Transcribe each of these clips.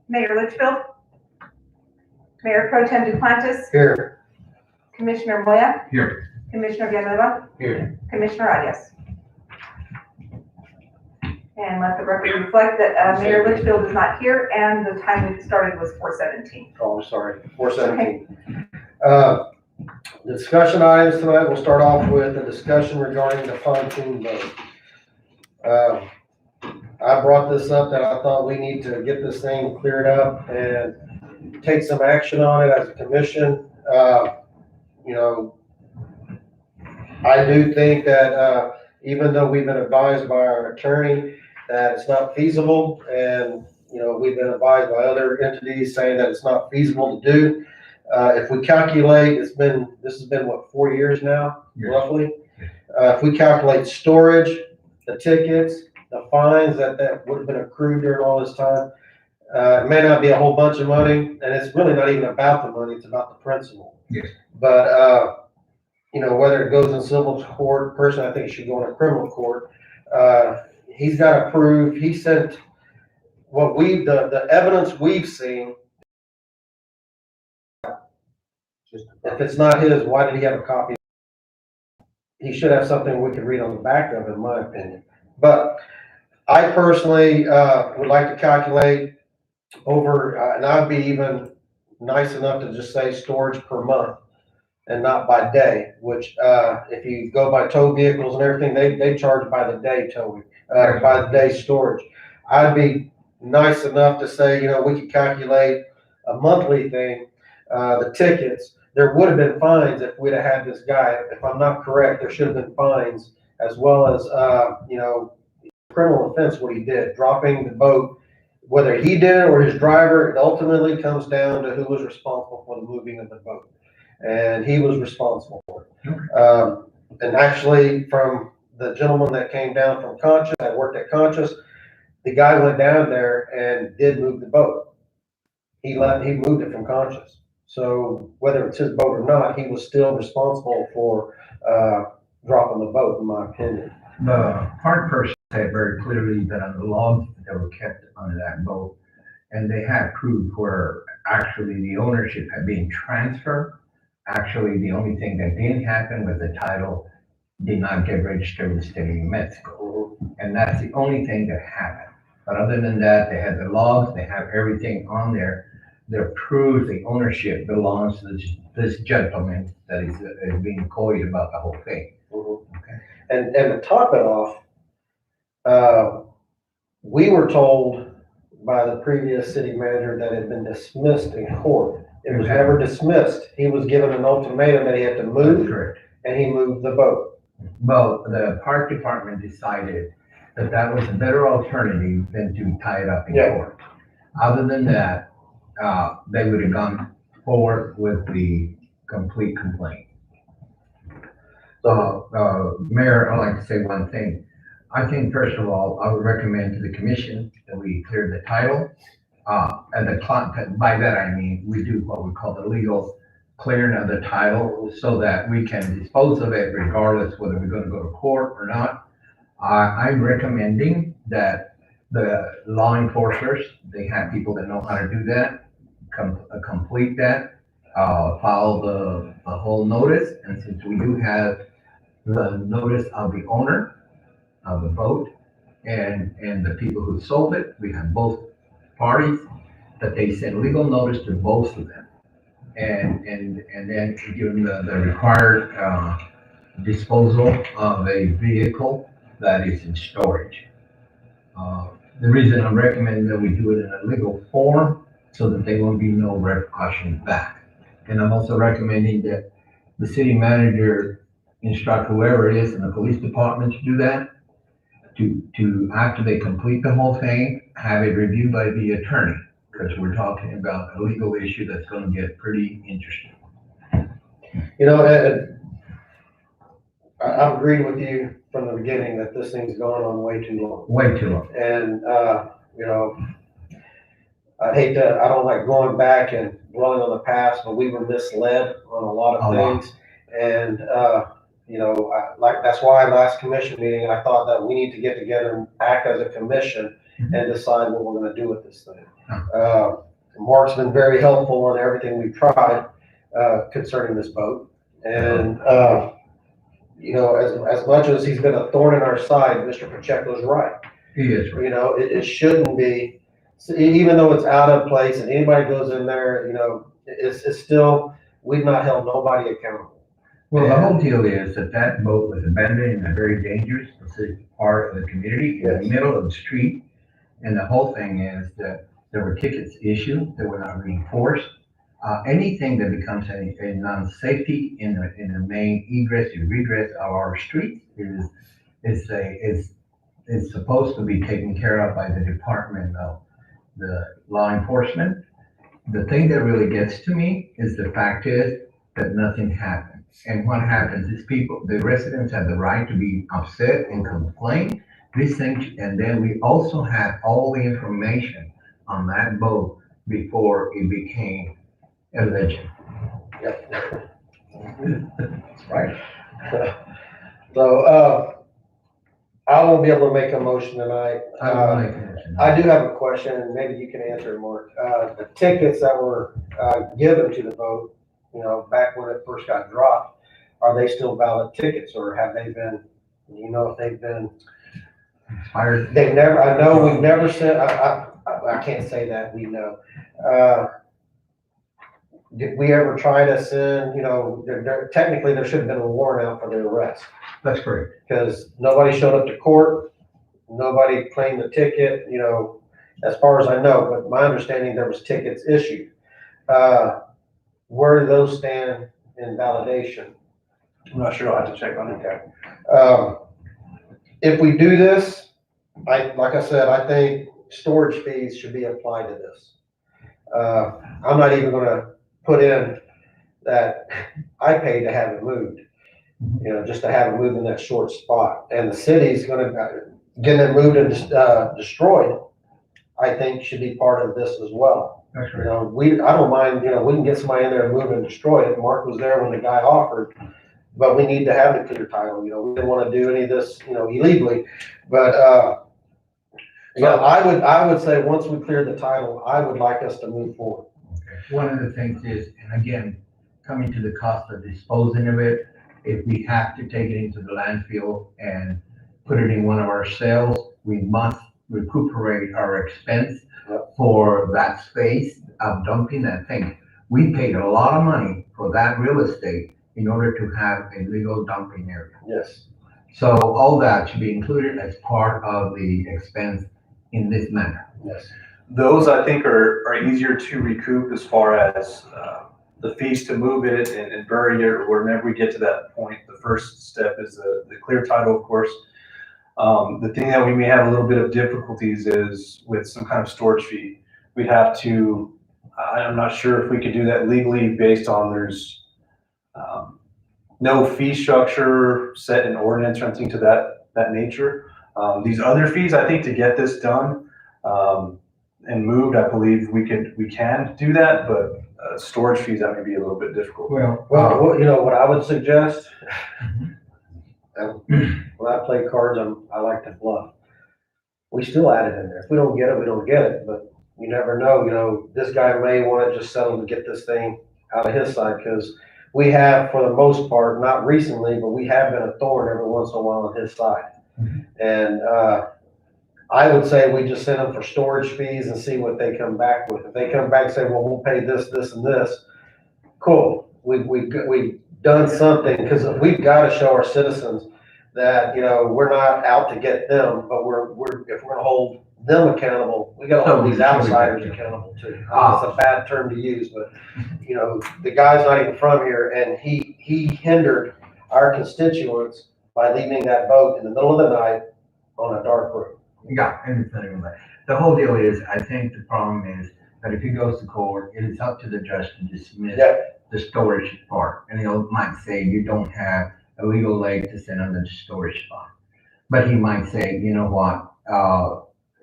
Mayor Litchfield, Mayor Pro Tem Duplantis, Here. Commissioner Moya, Here. Commissioner Villanueva, Here. Commissioner Arias. And let the record reflect that Mayor Litchfield is not here, and the time we started was 4:17. Oh, I'm sorry, 4:17. Discussion items tonight, we'll start off with a discussion regarding the pontoon boat. I brought this up that I thought we need to get this thing cleared up and take some action on it as a commission. You know, I do think that even though we've been advised by our attorney that it's not feasible, and you know, we've been advised by other entities saying that it's not feasible to do. If we calculate, this has been what, 4 years now, roughly? If we calculate storage, the tickets, the fines that would have been accrued during all this time, it may not be a whole bunch of money, and it's really not even about the money, it's about the principle. Yes. But, you know, whether it goes in civil court, personally, I think it should go in a criminal court. He's got to prove, he said, what the evidence we've seen, if it's not his, why did he have a copy? He should have something we could read on the back of it, in my opinion. But I personally would like to calculate over, and I'd be even nice enough to just say storage per month and not by day, which if you go by tow vehicles and everything, they charge by the day towing, by the day storage. I'd be nice enough to say, you know, we could calculate a monthly thing, the tickets. There would have been fines if we'd have had this guy. If I'm not correct, there should have been fines, as well as, you know, criminal offense what he did, dropping the boat, whether he did or his driver. It ultimately comes down to who was responsible for the moving of the boat, and he was responsible for it. And actually, from the gentleman that came down from Conscious, that worked at Conscious, the guy went down there and did move the boat. He moved it from Conscious. So whether it's his boat or not, he was still responsible for dropping the boat, in my opinion. The park person said very clearly that on the logs that were kept on that boat, and they had proof where actually the ownership had been transferred. Actually, the only thing that didn't happen was the title did not get registered with the state of New Mexico. And that's the only thing that happened. But other than that, they had the logs, they have everything on there. That proves the ownership belongs to this gentleman that is being coy about the whole thing. Okay. And to top it off, we were told by the previous city manager that it had been dismissed in court. It was never dismissed. He was given an ultimatum that he had to move, and he moved the boat. Well, the park department decided that that was a better alternative than to tie it up in court. Other than that, they would have gone forward with the complete complaint. Mayor, I'd like to say one thing. I think, first of all, I would recommend to the commission that we clear the title. And by that I mean we do what we call the legal clearing of the title so that we can dispose of it regardless whether we're going to go to court or not. I'm recommending that the law enforcers, they have people that know how to do that, complete that, file the whole notice. And since we do have the notice of the owner of the boat and the people who sold it, we have both parties, that they send legal notice to both of them. And then give them the required disposal of a vehicle that is in storage. The reason I'm recommending that we do it in a legal form so that there won't be no repercussions back. And I'm also recommending that the city manager instruct whoever it is in the police department to do that, to after they complete the whole thing, have it reviewed by the attorney, because we're talking about a legal issue that's going to get pretty interesting. You know, I've agreed with you from the beginning that this thing's gone on way too long. Way too long. And, you know, I don't like going back and dwelling on the past, but we were misled on a lot of things. And, you know, that's why last commission meeting, I thought that we need to get together and act as a commission and decide what we're gonna do with this thing. Mark's been very helpful on everything we've tried, concerning this boat. And, you know, as much as he's been a thorn in our side, Mr. Pacheco's right. He is right. You know, it shouldn't be, even though it's out of place and anybody goes in there, you know, it's still, we've not held nobody accountable. Well, the whole deal is that that boat was abandoned in a very dangerous part of the community, in the Yes. middle of the street. And the whole thing is that there were tickets issued that were not reinforced. Anything that becomes a non-safety in the main egress and regress of our streets is supposed to be taken care of by the Department of the Law Enforcement. The thing that really gets to me is the fact is that nothing happened. And what happens is the residents have the right to be upset and complain, these things, and then we also have all the information on that boat before it became a legend. Yep. Right. So, I won't be able to make a motion tonight. I will make a motion. I do have a question, and maybe you can answer it, Mark. The tickets that were, given to the boat, you know, back when it first got dropped, are they still valid tickets, or have they been, you know, if they've been? Expired. They've never, I know we've never sent, I can't say that, we know. Did we ever try to send, you know, technically there should have been a warrant out for their arrest, That's correct. because nobody showed up to court, nobody claimed the ticket, you know, as far as I know, but my understanding, there was tickets issued. Where do those stand in validation? I'm not sure, I'll have to check on it. Okay. If we do this, like I said, I think storage fees should be applied to this. I'm not even gonna put in that I paid to have it moved, you know, just to have it moved in that short spot. And the city's gonna, getting it moved and destroyed, I think should be part of this as well. That's You correct. know, I don't mind, you know, we can get somebody in there and move and destroy it. Mark was there when the guy offered, but we need to have the clear title, you know, we didn't wanna do any of this, you know, illegally. But, you know, I would say, once we clear the title, I would like us to move forward. One of the things is, and again, coming to the cost of disposing of it, if we have to take it into the landfill and put it in one of our cells, we must recuperate our expense for that space of dumping that thing. We paid a lot of money for that real estate in order to have a legal dumping area. Yes. So all that should be included as part of the expense in this manner. Yes. Those, I think, are easier to recoup as far as the fees to move it and bury it, or whenever we get to that point. The first step is the clear title, of course. The thing that we may have a little bit of difficulties is with some kind of storage fee. We'd have to, I'm not sure if we could do that legally based on there's no fee structure set in ordinance or anything to that nature. These other fees, I think, to get this done and moved, I believe we can do that, but storage fees, that may be a little bit difficult. Well, you know, what I would suggest, when I play cards, I like to bluff. We still add it in there. If we don't get it, we don't get it, but you never know, you know, this guy may want to just settle to get this thing out of his side, because we have, for the most part, not recently, but we have been a thorn every once in a while on his side. And I would say we just send them for storage fees and see what they come back with. If they come back and say, well, we'll pay this, this, and this, cool. We've done something, because we've got to show our citizens that, you know, we're not out to get them, but if we're gonna hold them accountable, we gotta hold these outsiders accountable too. It's a bad term to use, but, you know, the guy's not even from here, and he hindered our constituents by leaving that boat in the middle of the night on a dark road. Yeah, and it's not even that. The whole deal is, I think the problem is that if he goes to court, it is up to the judge to dismiss the storage part. And he might say, you don't have a legal leg to send under the storage spot. But he might say, you know what,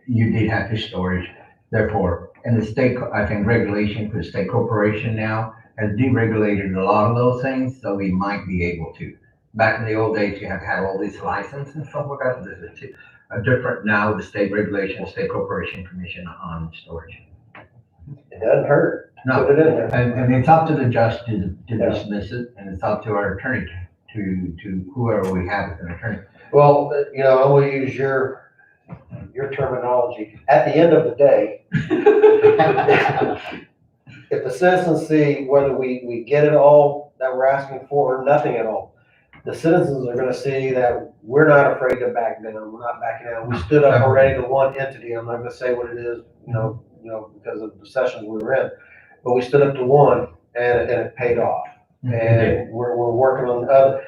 you did have the storage, therefore, and the state, I think regulation for the state corporation now has deregulated a lot of those things, so we might be able to. Back in the old days, you had to have all these licenses and stuff like that. There's different now, the state regulation, state corporation commission on storage. It doesn't hurt. No, Put it in there. and it's up to the judge to Yeah. dismiss it, and it's up to our attorney to whoever we have as an attorney. Well, I'm gonna use your terminology. At the end of the day, if the citizens see whether we get it all that we're asking for or nothing at all, the citizens are gonna see that we're not afraid to back down. We're not backing down. We stood up already to one entity. I'm not gonna say what it is, because of the sessions we were in. But we stood up to one and it paid off. And we're working on the other.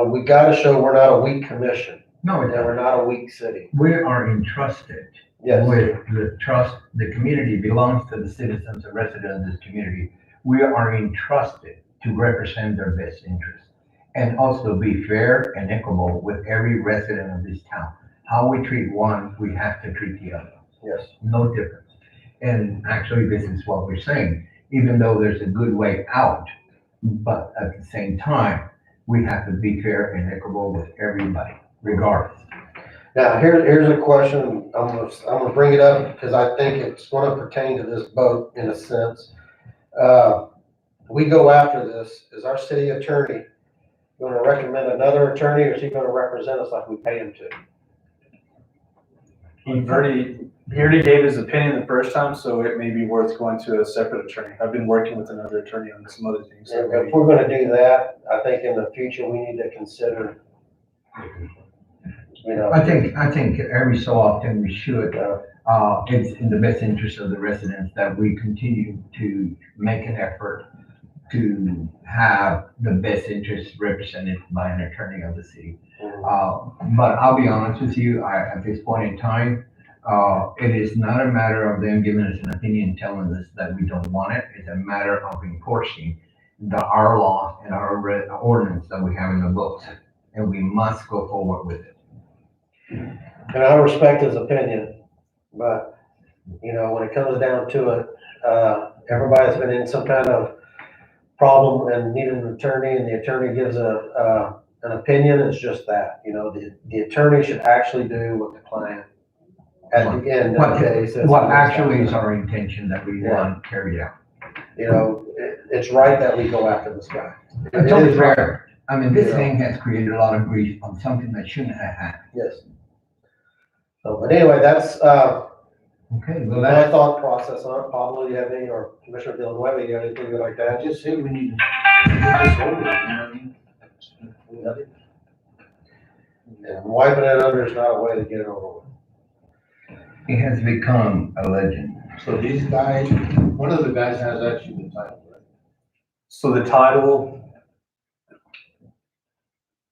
We gotta show we're not a weak commission No, and we're not a weak city. we are entrusted Yes. with the trust, the community belongs to the citizens and residents of this community. We are entrusted to represent their best interests and also be fair and equitable with every resident of this town. How we treat one, we have to treat the other. Yes. No difference. And actually, this is what we're saying, even though there's a good way out, but at the same time, we have to be fair and equitable with everybody, regardless. Now, here's a question. I'm gonna bring it up because I think it's gonna pertain to this boat in a sense. We go after this. Is our city attorney gonna recommend another attorney, or is he gonna represent us like we pay him to? He already gave his opinion the first time, so it may be worth going to a separate attorney. I've been working with another attorney on some other things. So If we're gonna do that, I think in the future, we need to consider, I think every so often we should, it's in the best interest of the residents that we continue to make an effort to have the best interests represented by an attorney of the city. But I'll be honest with you, at this point in time, it is not a matter of them giving us an opinion telling us that we don't want it. It's a matter of enforcing our law and our ordinance that we have in the books, and we must go forward with it. and I respect his opinion, but, when it comes down to it, everybody's been in some kind of problem and needed an attorney, and the attorney gives an opinion. It's just that, the attorney should actually do what the client at the end of the day says. What actually is our intention that we want carried out. It's right that we go after this guy. It's It only is right. fair. I mean, this Yeah. thing has created a lot of grief on something that shouldn't have happened. Yes. So, but anyway, that's, Okay, well, my that's, thought process on it. Pablo, do you have any, or Commissioner Villanueva, you have anything like that? I just say we need to get this over, you know what I mean? And wiping it under is not a way to get it over with. it has become a legend. So these guys, one of the guys has actually the title, right? So the title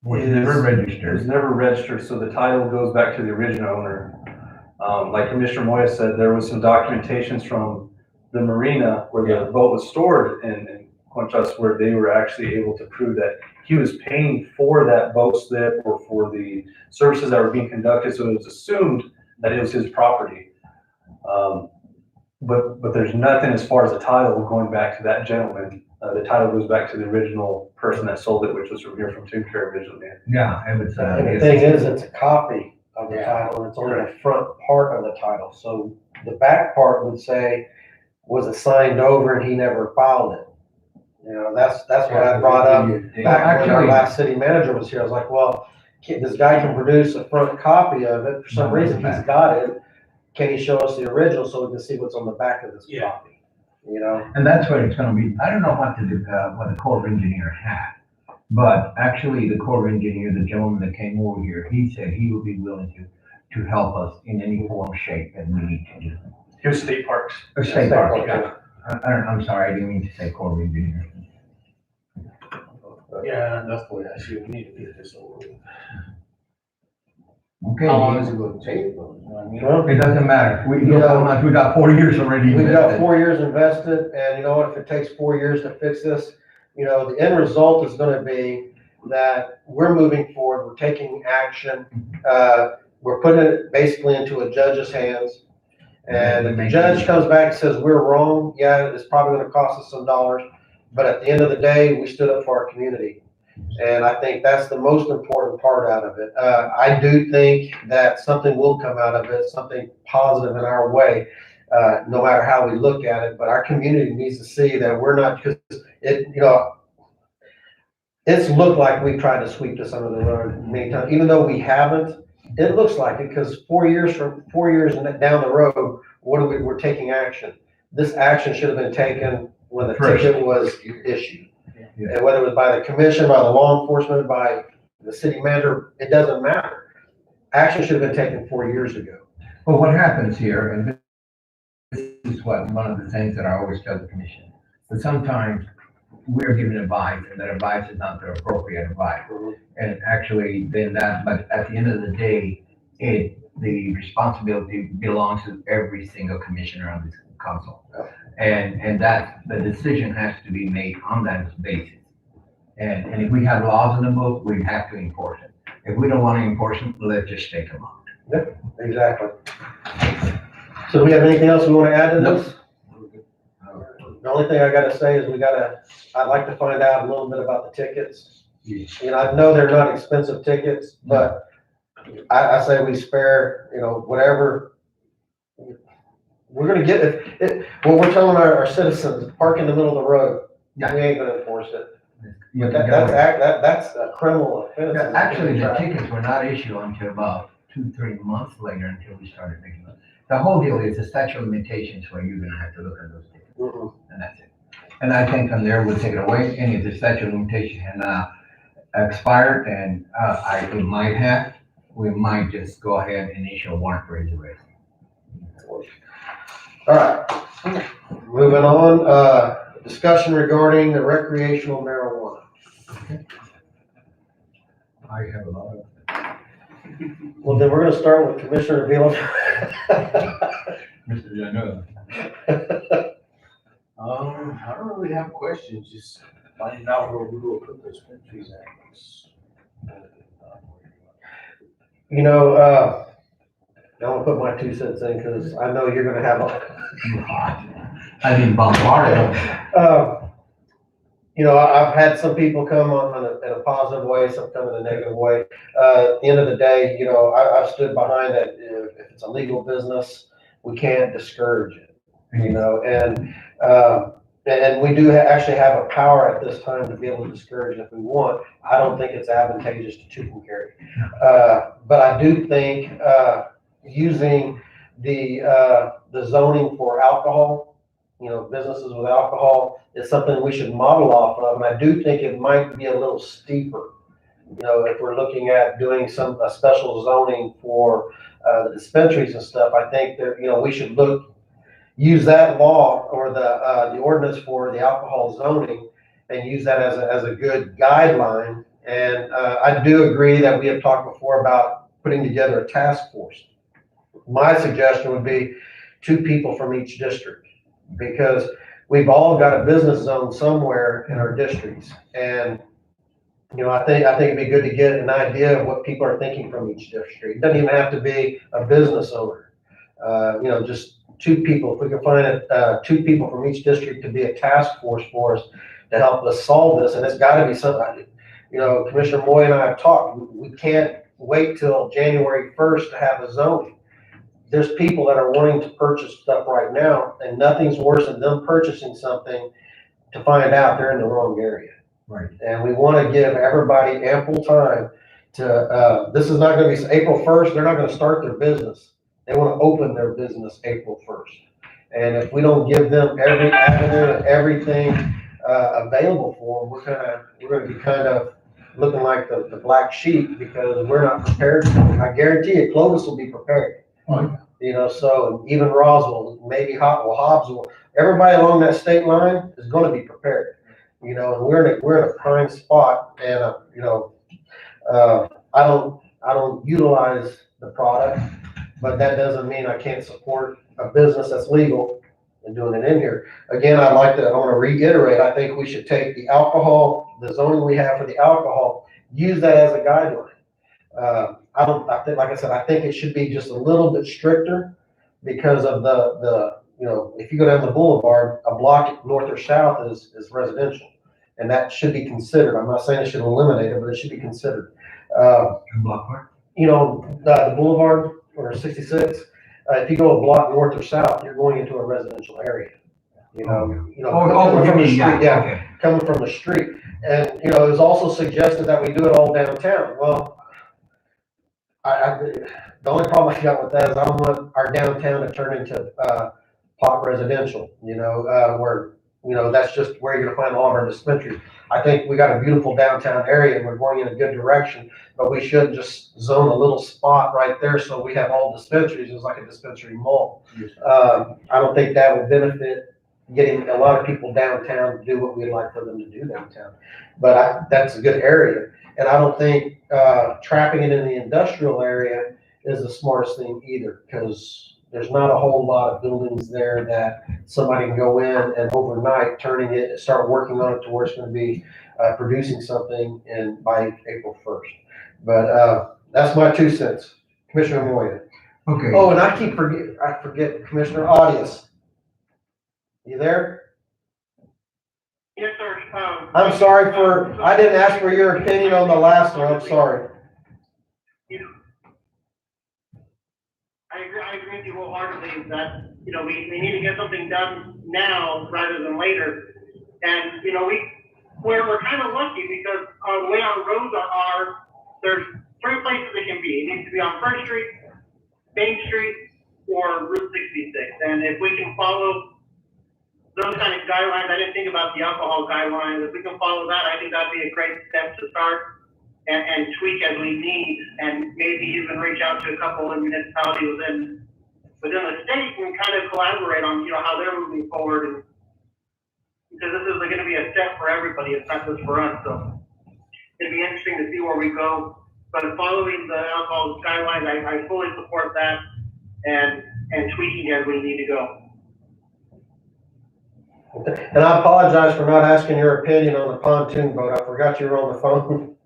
Was is never was registered. never registered, so the title goes back to the original owner. Like Commissioner Moya said, there was some documentations from the marina where the boat was stored in Conchas, where they were actually able to prove that he was paying for that boat slip or for the services that were being conducted, so it was assumed that it was his property. But there's nothing as far as the title going back to that gentleman. The title goes back to the original person that sold it, which was from here from Tuncare originally. Yeah, it was, And the thing is, it's a copy of the Yeah. title, and it's only the front part of the title. So the back part would say, was it signed over and he never filed it? That's what I brought up back when our last city manager was here. I was like, well, this guy can produce a front copy of it. For some reason, he's got it. Can he show us the original so we can see what's on the back of this Yeah. copy? and that's what it's gonna be. I don't know what the Corps of Engineer had, but actually the Corps of Engineer, the gentleman that came over here, he said he would be willing to help us in any form, shape that we need to do. He was State Parks. Or State State Parks, Parks, yeah. I'm sorry, I didn't mean to say Corps of Engineer. Yeah, that's the way I see it. We need to get this over with. Okay. How long is it gonna take, though? You know what I mean? Well, It doesn't matter. We got 4 years already. we've got invested. 4 years invested, and you know what, if it takes 4 years to fix this, the end result is gonna be that we're moving forward, we're taking action, we're putting it basically into a judge's hands. And if the judge comes back and says we're wrong, yeah, it's probably gonna cost us some dollars, but at the end of the day, we stood up for our community. And I think that's the most important part out of it. I do think that something will come out of it, something positive in our way, no matter how we look at it. But our community needs to see that we're not, because it, it's looked like we've tried to sweep this under the rug many times, even though we haven't. It looks like it, because 4 years down the road, we're taking action. This action should have been taken when the ticket was issued. Yeah. And whether it was by the commission, by the law enforcement, by the city manager, it doesn't matter. Action should have been taken 4 years ago. But what happens here, and this is one of the things that I always tell the commission, that sometimes we're given advice and that advice is not the appropriate advice. And actually then but at the end of the day, the responsibility belongs to every single commissioner on this council. And that the decision has to be made on that basis. And if we have laws in the book, we have to enforce it. If we don't want to enforce them, let's just take them out. Yep, exactly. So do we have anything else we want to add to this? The only thing I gotta say is I'd like to find out a little bit about the tickets. I know they're not expensive tickets, but I say we spare, whatever. We're gonna get it. What we're telling our citizens, park in the middle of the road. We ain't gonna enforce it. That's a criminal offense. Yeah, actually, the tickets were not issued until about 2-3 months later until we started making them. The whole deal is the statute of limitations where you're gonna have to look at those tickets, and that's it. And I think from there, we'll take it away. Any of the statute of limitations had expired, and we might just go ahead and issue a warrant for his arrest. All right, moving on, discussion regarding the recreational marijuana. I have a lot of. Well, then we're gonna start with Commissioner Avila. Mr. Janela. I don't really have questions, just finding out where we will put those countries at. I want to put my 2 cents in, because I know you're gonna have I've been bombarded. I've had some people come in a positive way, some come in a negative way. At the end of the day, I've stood behind that. If it's a legal business, we can't discourage it, and we do actually have a power at this time to be able to discourage it if we want. I don't think it's advantageous to shoot and carry. But I do think, using the zoning for alcohol, businesses with alcohol, is something we should model off of. And I do think it might be a little steeper, if we're looking at doing a special zoning for the dispensaries and stuff. I think that, we should use that law or the ordinance for the alcohol zoning and use that as a good guideline. And I do agree that we have talked before about putting together a task force. My suggestion would be 2 people from each district, because we've all got a business zone somewhere in our districts. And, I think it'd be good to get an idea of what people are thinking from each district. It doesn't even have to be a business owner. Just 2 people. If we can find 2 people from each district to be a task force for us to help us solve this. And it's gotta be something, Commissioner Moy and I have talked, we can't wait till January 1st to have a zoning. There's people that are wanting to purchase stuff right now, and nothing's worse than them purchasing something to find out they're in the wrong area. Right. And we want to give everybody ample time to, this is not going to be April 1st. They're not going to start their business. They want to open their business April 1st. And if we don't give them every avenue and everything available for them, we're going to be kind of looking like the black sheep, because we're not prepared. I guarantee you, Clovis will be prepared. So even Roswell, maybe Hobbs will, everybody along that state line is going to be prepared, and we're in a prime spot. And, I don't utilize the product, but that doesn't mean I can't support a business that's legal and doing it in here. Again, I want to reiterate, I think we should take the alcohol, the zoning we have for the alcohol, use that as a guideline. I think it should be just a little bit stricter, because of if you go down the boulevard, a block north or south is residential. and that should be considered. I'm not saying it should eliminate it, but it should be considered. Block park? You know, the boulevard or 66, if you go a block north or south, you're going into a residential area. You know, coming from the street, Okay. coming from the street. And, you know, it was also suggested that we do it all downtown. Well, the only problem I got with that is I don't want our downtown to turn into, pop residential, where, that's just where you're gonna find all of our dispensaries. I think we got a beautiful downtown area and we're going in a good direction, but we shouldn't just zone a little spot right there so we have all dispensaries. It's like a dispensary mall. I don't think that would benefit getting a lot of people downtown to do what we'd like for them to do downtown. But that's a good area. And I don't think trapping it in the industrial area is the smartest thing either, because there's not a whole lot of buildings there that somebody can go in and overnight turning it, start working on it to where it's going to be producing something by April 1st. But that's my 2 cents. Commissioner Moya. Okay. Oh, and I forget Commissioner Audius. You there? Yes, sir. I'm sorry I didn't ask for your opinion on the last one. I'm sorry. I agree with you wholeheartedly that, we need to get something done now rather than later. And, we're kind of lucky because the way our roads are, there's 3 places it can be. It needs to be on First Street, Main Street, or Route 66. And if we can follow those kind of guidelines, I didn't think about the alcohol guidelines. If we can follow that, I think that'd be a great step to start and tweak as we need, and maybe even reach out to a couple of municipalities within the state and kind of collaborate on, how they're moving forward. And because this is going to be a step for everybody, it's not just for us. So it'd be interesting to see where we go. But following the alcohol guidelines, I fully support that and tweaking as we need to go. And I apologize for not asking your opinion on the pontoon boat. I forgot you were on the phone.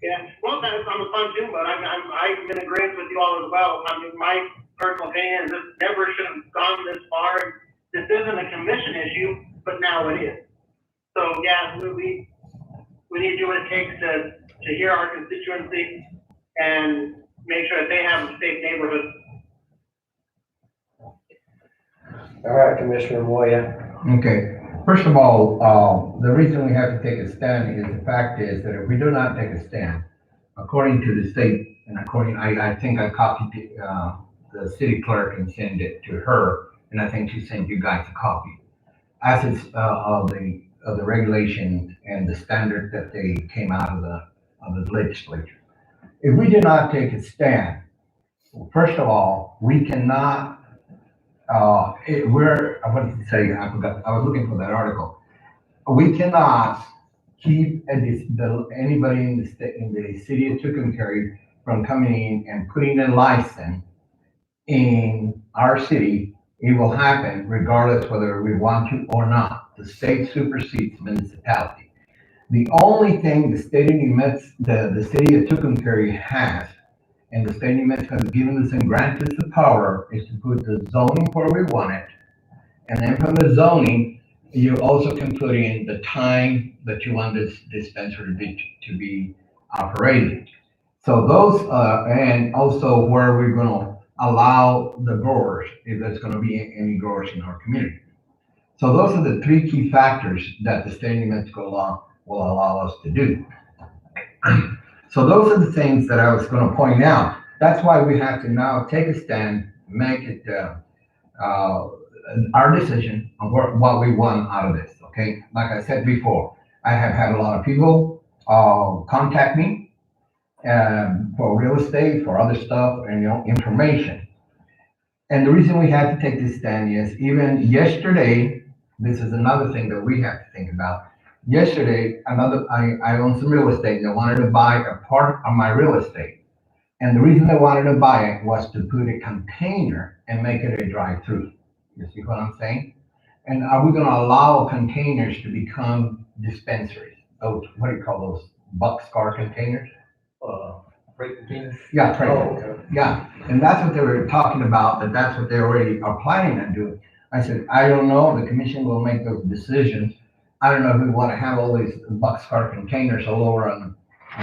Yeah, well, on the pontoon boat, I'm in agreement with you all as well. I mean, my personal opinion is this never should have gone this far. This isn't a commission issue, but now it is. So yeah, we need to do what it takes to hear our constituency and make sure that they have a safe neighborhood. All right, Commissioner Moya. Okay. First of all, the reason we have to take a stand is the fact is that if we do not take a stand, according to the state, and I think I copied the city clerk and sent it to her, and I think she sent you guys a copy. As it's of the regulations and the standard that they came out of the legislature. If we do not take a stand, first of all, we cannot. I wanted to say, I forgot, I was looking for that article. We cannot keep anybody in the city of Tucumcari from coming in and putting a license in our city. It will happen regardless whether we want to or not. The state supersedes municipality. The only thing the state of New Mexico, the city of Tucumcari has, and the state of New Mexico has given us and granted us the power, is to put the zoning where we want it. And then from the zoning, you also can put in the time that you want this dispensary to be operated. So those, and also where we're gonna allow the growers, if there's gonna be any growers in our community. So those are the 3 key factors that the state of New Mexico law will allow us to do. So those are the things that I was going to point out. That's why we have to now take a stand, make it our decision on what we want out of this, okay? Like I said before, I have had a lot of people contact me for real estate, for other stuff, and information. And the reason we had to take this stand is even yesterday, this is another thing that we have to think about. Yesterday, I own some real estate and they wanted to buy a part of my real estate. And the reason they wanted to buy it was to put a container and make it a drive-through. You see what I'm saying? And are we going to allow containers to become dispensaries? Those, what do you call those, boxcar containers? Freight containers? Yeah, freight. Oh, okay. Yeah, and that's what they were talking about, that's what they already are planning on doing. I said, I don't know, the commission will make those decisions. I don't know if we want to have all these boxcar containers all over on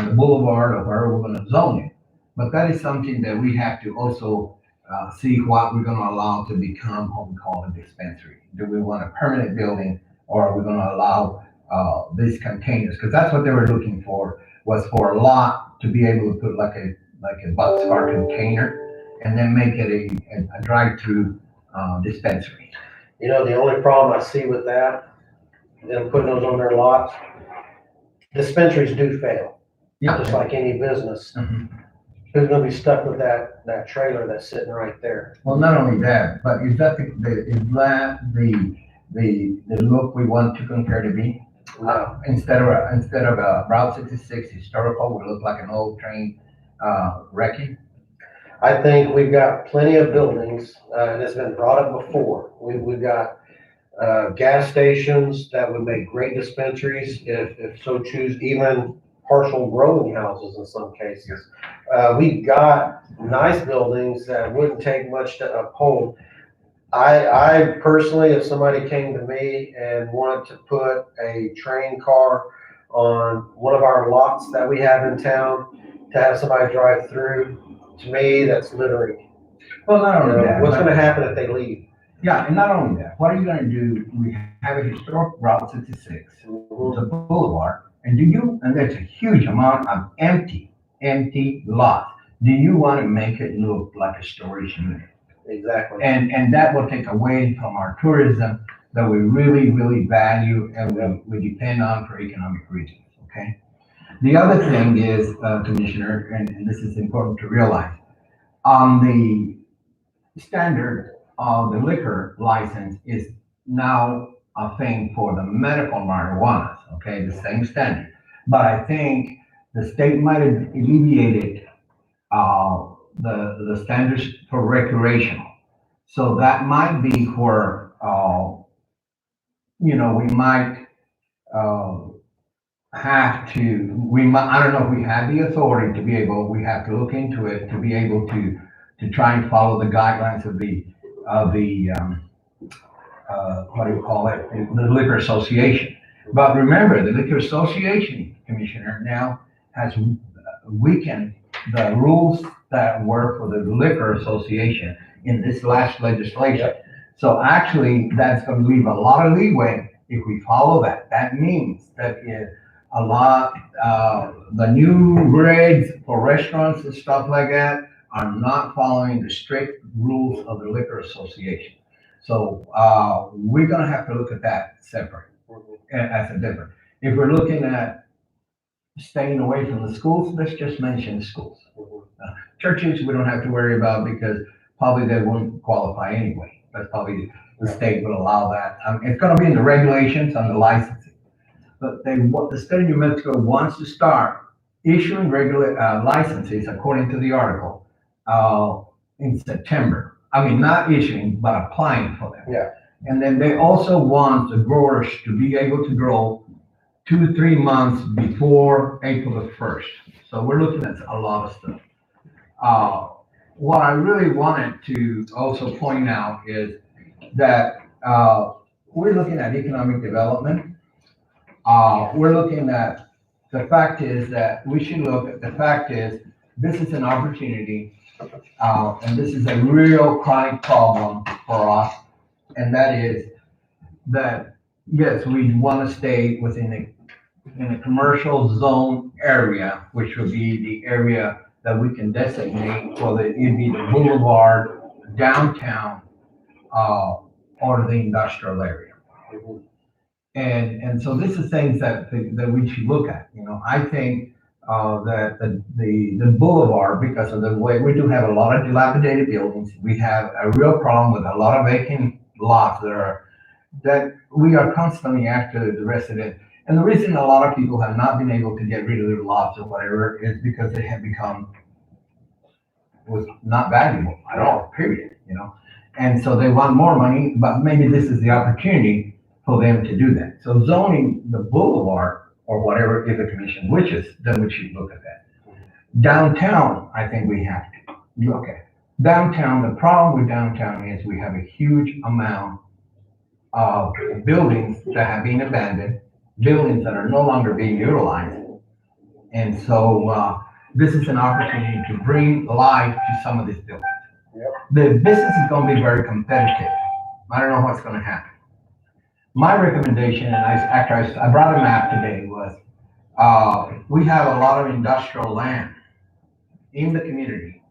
the boulevard or wherever we're gonna zone it. But that is something that we have to also, see what we're gonna allow to become what we call a dispensary. Do we want a permanent building, or are we gonna allow, these containers? Because that's what they were looking for, was for a lot to be able to put like a boxcar container and then make it a drive-through, dispensary. You know, the only problem I see with that, them putting those on their lots, dispensaries do fail, just like any business. Mhm. Who's gonna be stuck with that trailer that's sitting right there? Well, not only that, but is that the look we want to compare to be? No. Instead of a Route 66 historical, we look like an old train, wrecking. I think we've got plenty of buildings, and it's been brought up before. We've got, gas stations that would make great dispensaries if so choose, even partial growing houses in some cases. We've got nice buildings that wouldn't take much to uphold. I personally, if somebody came to me and wanted to put a train car on one of our lots that we have in town, to have somebody drive through, to me, that's littering. Well, not You only know, that. what's but- gonna happen if they leave? Yeah, and not only that, what are you gonna do? We have a historic Route 66, it's a boulevard, and there's a huge amount of empty lots. Do you wanna make it look like a storage unit? Exactly. And that will take away from our tourism that we really, really value and we depend on for economic reasons, okay? The other thing is, Commissioner, and this is important to realize, on the standard of the liquor license is now a thing for the medical marijuana, okay, the same standard. But I think the state might have alleviated, the standards for recreational. So that might be where, we might, I don't know if we have the authority to be able, we have to look into it to be able to try and follow the guidelines of the, what do you call it, the Liquor Association. But remember, the Liquor Association, Commissioner, now has weakened the rules that were for the Liquor Association in this last legislation. So actually, that's gonna leave a lot of leeway if we follow that. That means that the new regs for restaurants and stuff like that are not following the strict rules of the Liquor Association. So, we're gonna have to look at that separate, as a different. If we're looking at staying away from the schools, let's just mention schools. Churches, we don't have to worry about because probably they won't qualify anyway. That's probably, the state will allow that. It's gonna be in the regulations on the licensing. But the state of New Mexico wants to start issuing regular, licenses according to the article, in September. I mean, not issuing, but applying for them. Yeah. And then they also want the growers to be able to grow 2 to 3 months before April the 1st. So we're looking at a lot of stuff. What I really wanted to also point out is that, we're looking at economic development. We're looking at, the fact is that we should look at, the fact is, this is an opportunity, and this is a real chronic problem for us. And that is that, yes, we want to stay in a commercial zone area, which would be the area that we can designate, whether it be the boulevard, downtown, or the industrial area. And so this is things that we should look at. I think that the boulevard, because of the way we do have a lot of dilapidated buildings, we have a real problem with a lot of vacant lots that we are constantly after the resident. And the reason a lot of people have not been able to get rid of their lots or whatever is because they have was not valuable at all, period, And so they want more money, but maybe this is the opportunity for them to do that. So zoning the boulevard or whatever, if the commission wishes, then we should look at that. Downtown, I think we have to. Okay. Downtown, the problem with downtown is we have a huge amount of buildings that have been abandoned buildings that are no longer being utilized. And so, this is an opportunity to bring life to some of these buildings. Yep. The business is gonna be very competitive. I don't know what's gonna happen. My recommendation, and I brought a map today, was, we have a lot of industrial land in the community.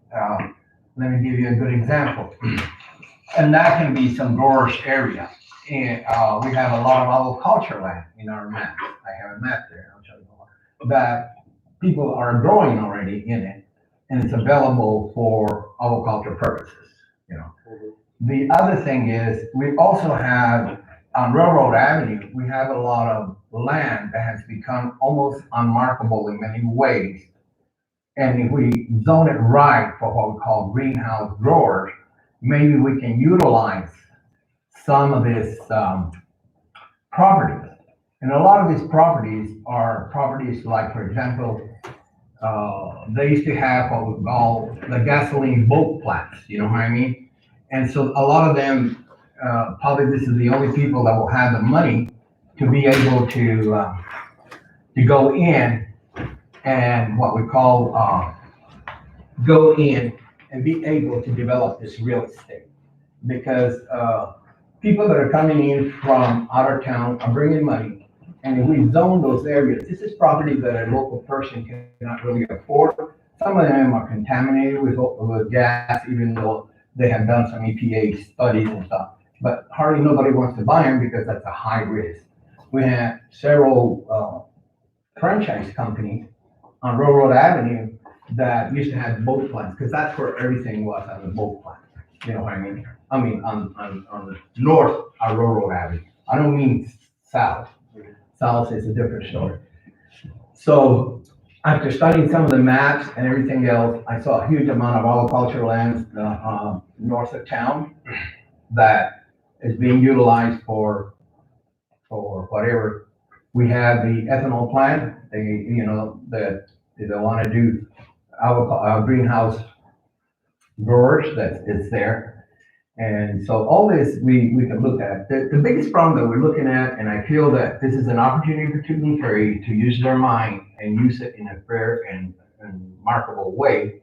Let me give you a good example. And that can be some Gorge area. And, we have a lot of agriculture land in our map. I have a map there, I'll show you more. That people are growing already in it, and it's available for agriculture purposes, you know. The other thing is, we also have, on Railroad Avenue, we have a lot of land that has become almost unmarkable in many ways. And if we zone it right for what we call greenhouse growers, maybe we can utilize some of this properties. And a lot of these properties are properties like, for example, they used to have what we call the gasoline bulk plants, you know what I mean? And so a lot of them, probably this is the only people that will have the money to be able to go in and what we call, go in and be able to develop this real estate. Because people that are coming in from out of town are bringing money. And if we zone those areas, this is property that a local person cannot really afford. Some of them are contaminated with gas, even though they have done some EPA studies and stuff. But hardly nobody wants to buy them because that's a high risk. We have several franchise companies on Railroad Avenue that used to have boat plants, because that's where everything was on the boat plant. You know what I mean? I mean, on the north of Railroad Avenue. I don't mean south. South is a different story. So after studying some of the maps and everything else, I saw a huge amount of agricultural lands north of town that is being utilized for whatever. We have the ethanol plant. They want to do our greenhouse growers that is there. And so all this we can look at. The biggest problem that we're looking at, and I feel that this is an opportunity for Tucumcari to use their mind and use it in a fair and marketable way.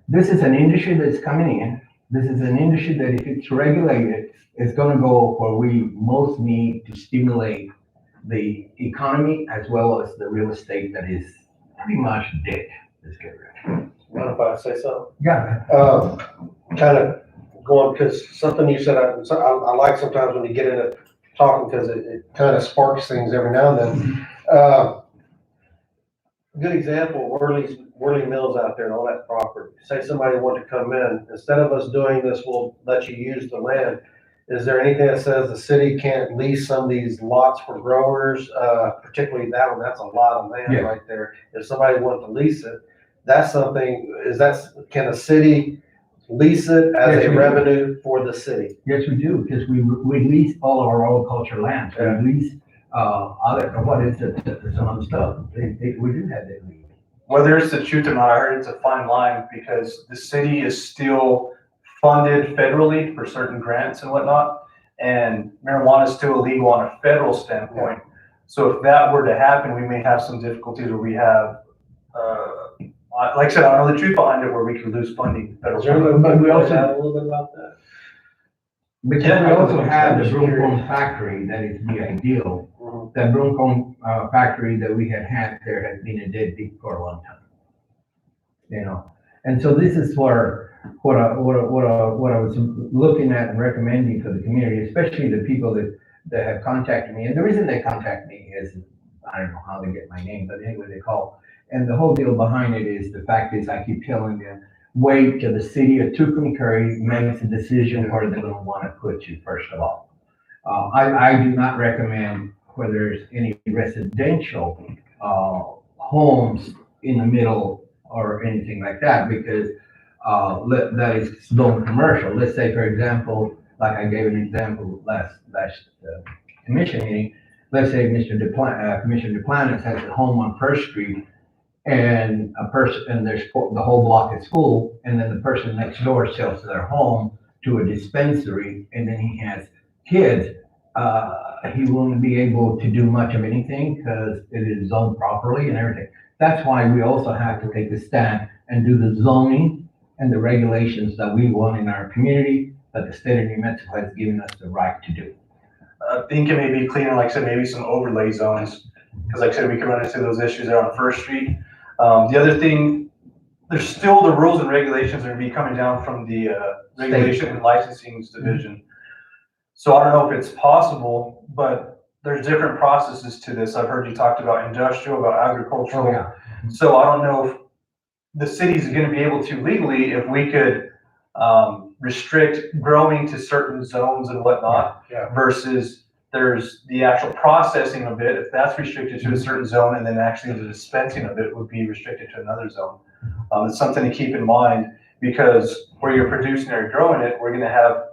This is an industry that's coming in. This is an industry that if it's regulated, it's going to go where we most need to stimulate the economy as well as the real estate that is pretty much dead. Let's get rid of it. Mind if I say something? Yeah. Kind of going, because something you said, I like sometimes when you get into talking, because it kind of sparks things every now and then. Good example, Worley Mills out there and all that property. Say somebody wanted to come in, instead of us doing this, we'll let you use the land. Is there anything that says the city can't lease some of these lots for growers, particularly that one? That's a lot of land right there. If somebody wanted to lease it, that's something, can a city lease it as a revenue for the city? Yes, we do, because we lease all of our agriculture lands. We lease some other stuff. We do have that lease. Whether it's the truth or not, I heard it's a fine line because the city is still funded federally for certain grants and whatnot, and marijuana is still illegal on a federal standpoint. So if that were to happen, we may have some difficulties where we have, like I said, I don't know the truth behind it, where we could lose funding. Is there anything But we also have a little bit about that? Because we also have the Broomcomb factory that is the ideal. That Broomcomb factory that we had there has been a deadbeat for a long time. You know, and so this is where what I was looking at and recommending for the community, especially the people that have contacted me. And the reason they contact me is, I don't know how they get my name, but anyway, they call. And the whole deal behind it is, the fact is, I keep telling them, wait till the city of Tucumcari makes a decision where they're going to want to put you, first of all. I do not recommend where there's any residential homes in the middle or anything like that, because that is zone commercial. Let's say, for example, like I gave an example last commission meeting. Let's say Commissioner Duplantis has a home on First Street, and there's the whole block is full, and then the person next door sells their home to a dispensary, and then he has kids. he won't be able to do much of anything because it is zoned properly and everything. That's why we also have to take a stand and do the zoning and the regulations that we want in our community, that the state of New Mexico has given us the right to do. I think it may be cleaner, like I said, maybe some overlay zones, because like I said, we can run into those issues there on First Street. The other thing, there's still the rules and regulations are gonna be coming down from the regulation and licensing division. So I don't know if it's possible, but there's different processes to this. I've heard you talked about industrial, about agricultural. Oh, yeah. So I don't know if the city's gonna be able to legally, if we could restrict growing to certain zones and whatnot, Yeah. versus there's the actual processing of it, if that's restricted to a certain zone, and then actually the dispensing of it would be restricted to another zone. It's something to keep in mind, because where you're producing or growing it, we're gonna have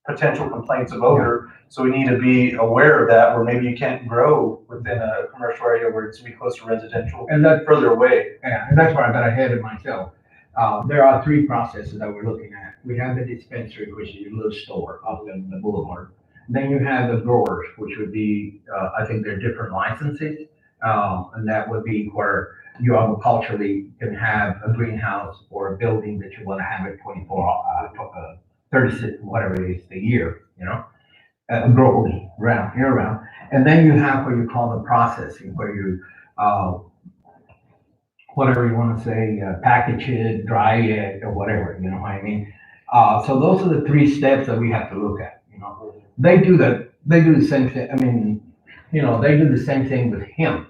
potential complaints of odor. So we need to be aware of that, where maybe you can't grow within a commercial area where it's be close to residential And that, further away. yeah, and that's where I got ahead of myself. There are three processes that we're looking at. We have the dispensary, which is your little store up in the boulevard. Then you have the growers, which would be, I think they're different licenses. And that would be where you agriculturally can have a greenhouse or a building that you want to have it 36, whatever it is, a year, you know, growing round, year round. And then you have what you call the processing, where you, whatever you want to say, package it, dry it, or whatever, you know what I mean? So those are the three steps that we have to look at, you know. They do the same thing. I mean, you know, they do the same thing with hemp.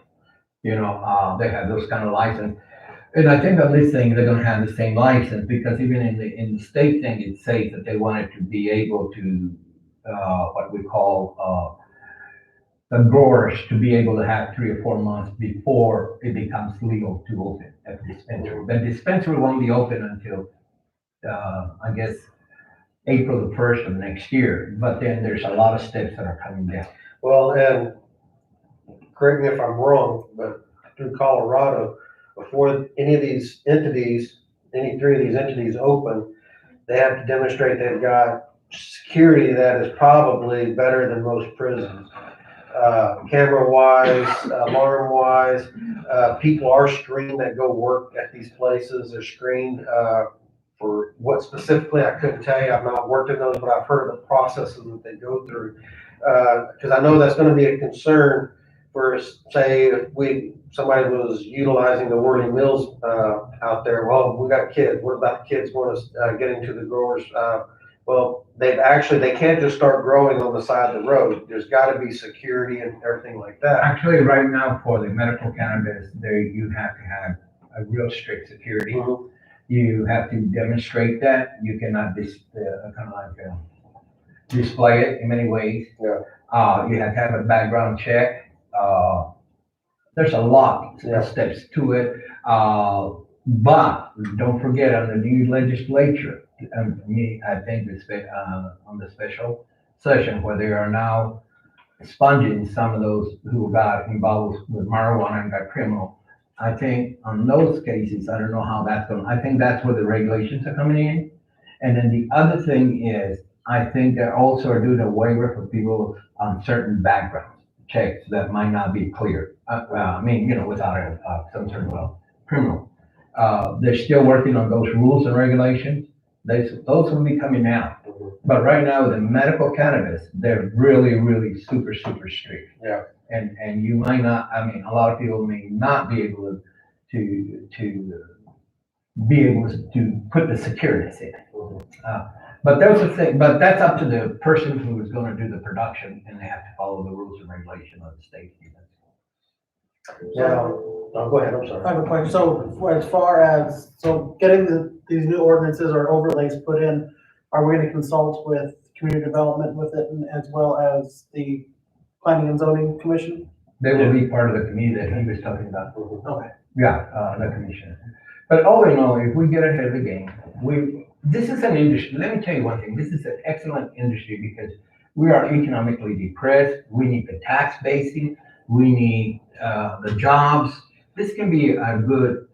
You know, they have those kind of license. And I think on this thing, they're gonna have the same license, because even in the state thing, it says that they wanted to be able to, what we call, the growers to be able to have 3 or 4 months before it becomes legal to open at the dispensary. The dispensary won't be open until, I guess, April the 1st of next year. But then there's a lot of steps that are coming down. Well, and correct me if I'm wrong, but through Colorado, before any of these entities, any three of these entities open, they have to demonstrate they've got security that is probably better than most prisons. Camera wise, alarm wise, people are screened that go work at these places. They're screened, for what specifically, I couldn't tell you. I've not worked in those, but I've heard of the processes that they go through. Cause I know that's gonna be a concern for, say, if somebody was utilizing the Whirling Mills, out there. Well, we got kids. What about the kids want to, get into the growers? Well, they can't just start growing on the side of the road. There's gotta be security and everything like that. Actually, right now for the medical cannabis, there you have to have a real strict security. Mhm. You have to demonstrate that. You cannot display it in many ways. Yeah. You have to have a background check. There's a lot Yeah. of steps to it. But don't forget, on the new legislature, I think on the special session where they are now expunging some of those who got involved with marijuana and got criminal. I think on those cases, I don't know how that's going. I think that's where the regulations are coming in. And then the other thing is, I think they also are doing a waiver for people on certain background checks that might not be clear. I mean, you know, without some sort of criminal. They're still working on those rules and regulations. Those will be coming out. But right now, the medical cannabis, they're really, really super, super strict. Yeah. And you might not, I mean, a lot of people may not be able to put the securities in. But there's a thing, but that's up to the person who is going to do the production, and they have to follow the rules and regulations of the state. Now, go ahead, I'm I sorry. have a question. So as far as, getting these new ordinances or overlays put in, are we gonna consult with community development with it, and as well as the planning and zoning commission? They will be part of the committee that he was talking about. Okay. Yeah, the commission. But all in all, if we get ahead of the game, this is an industry. Let me tell you one thing. This is an excellent industry because we are economically depressed. We need the tax basing. We need the jobs. This can be a good,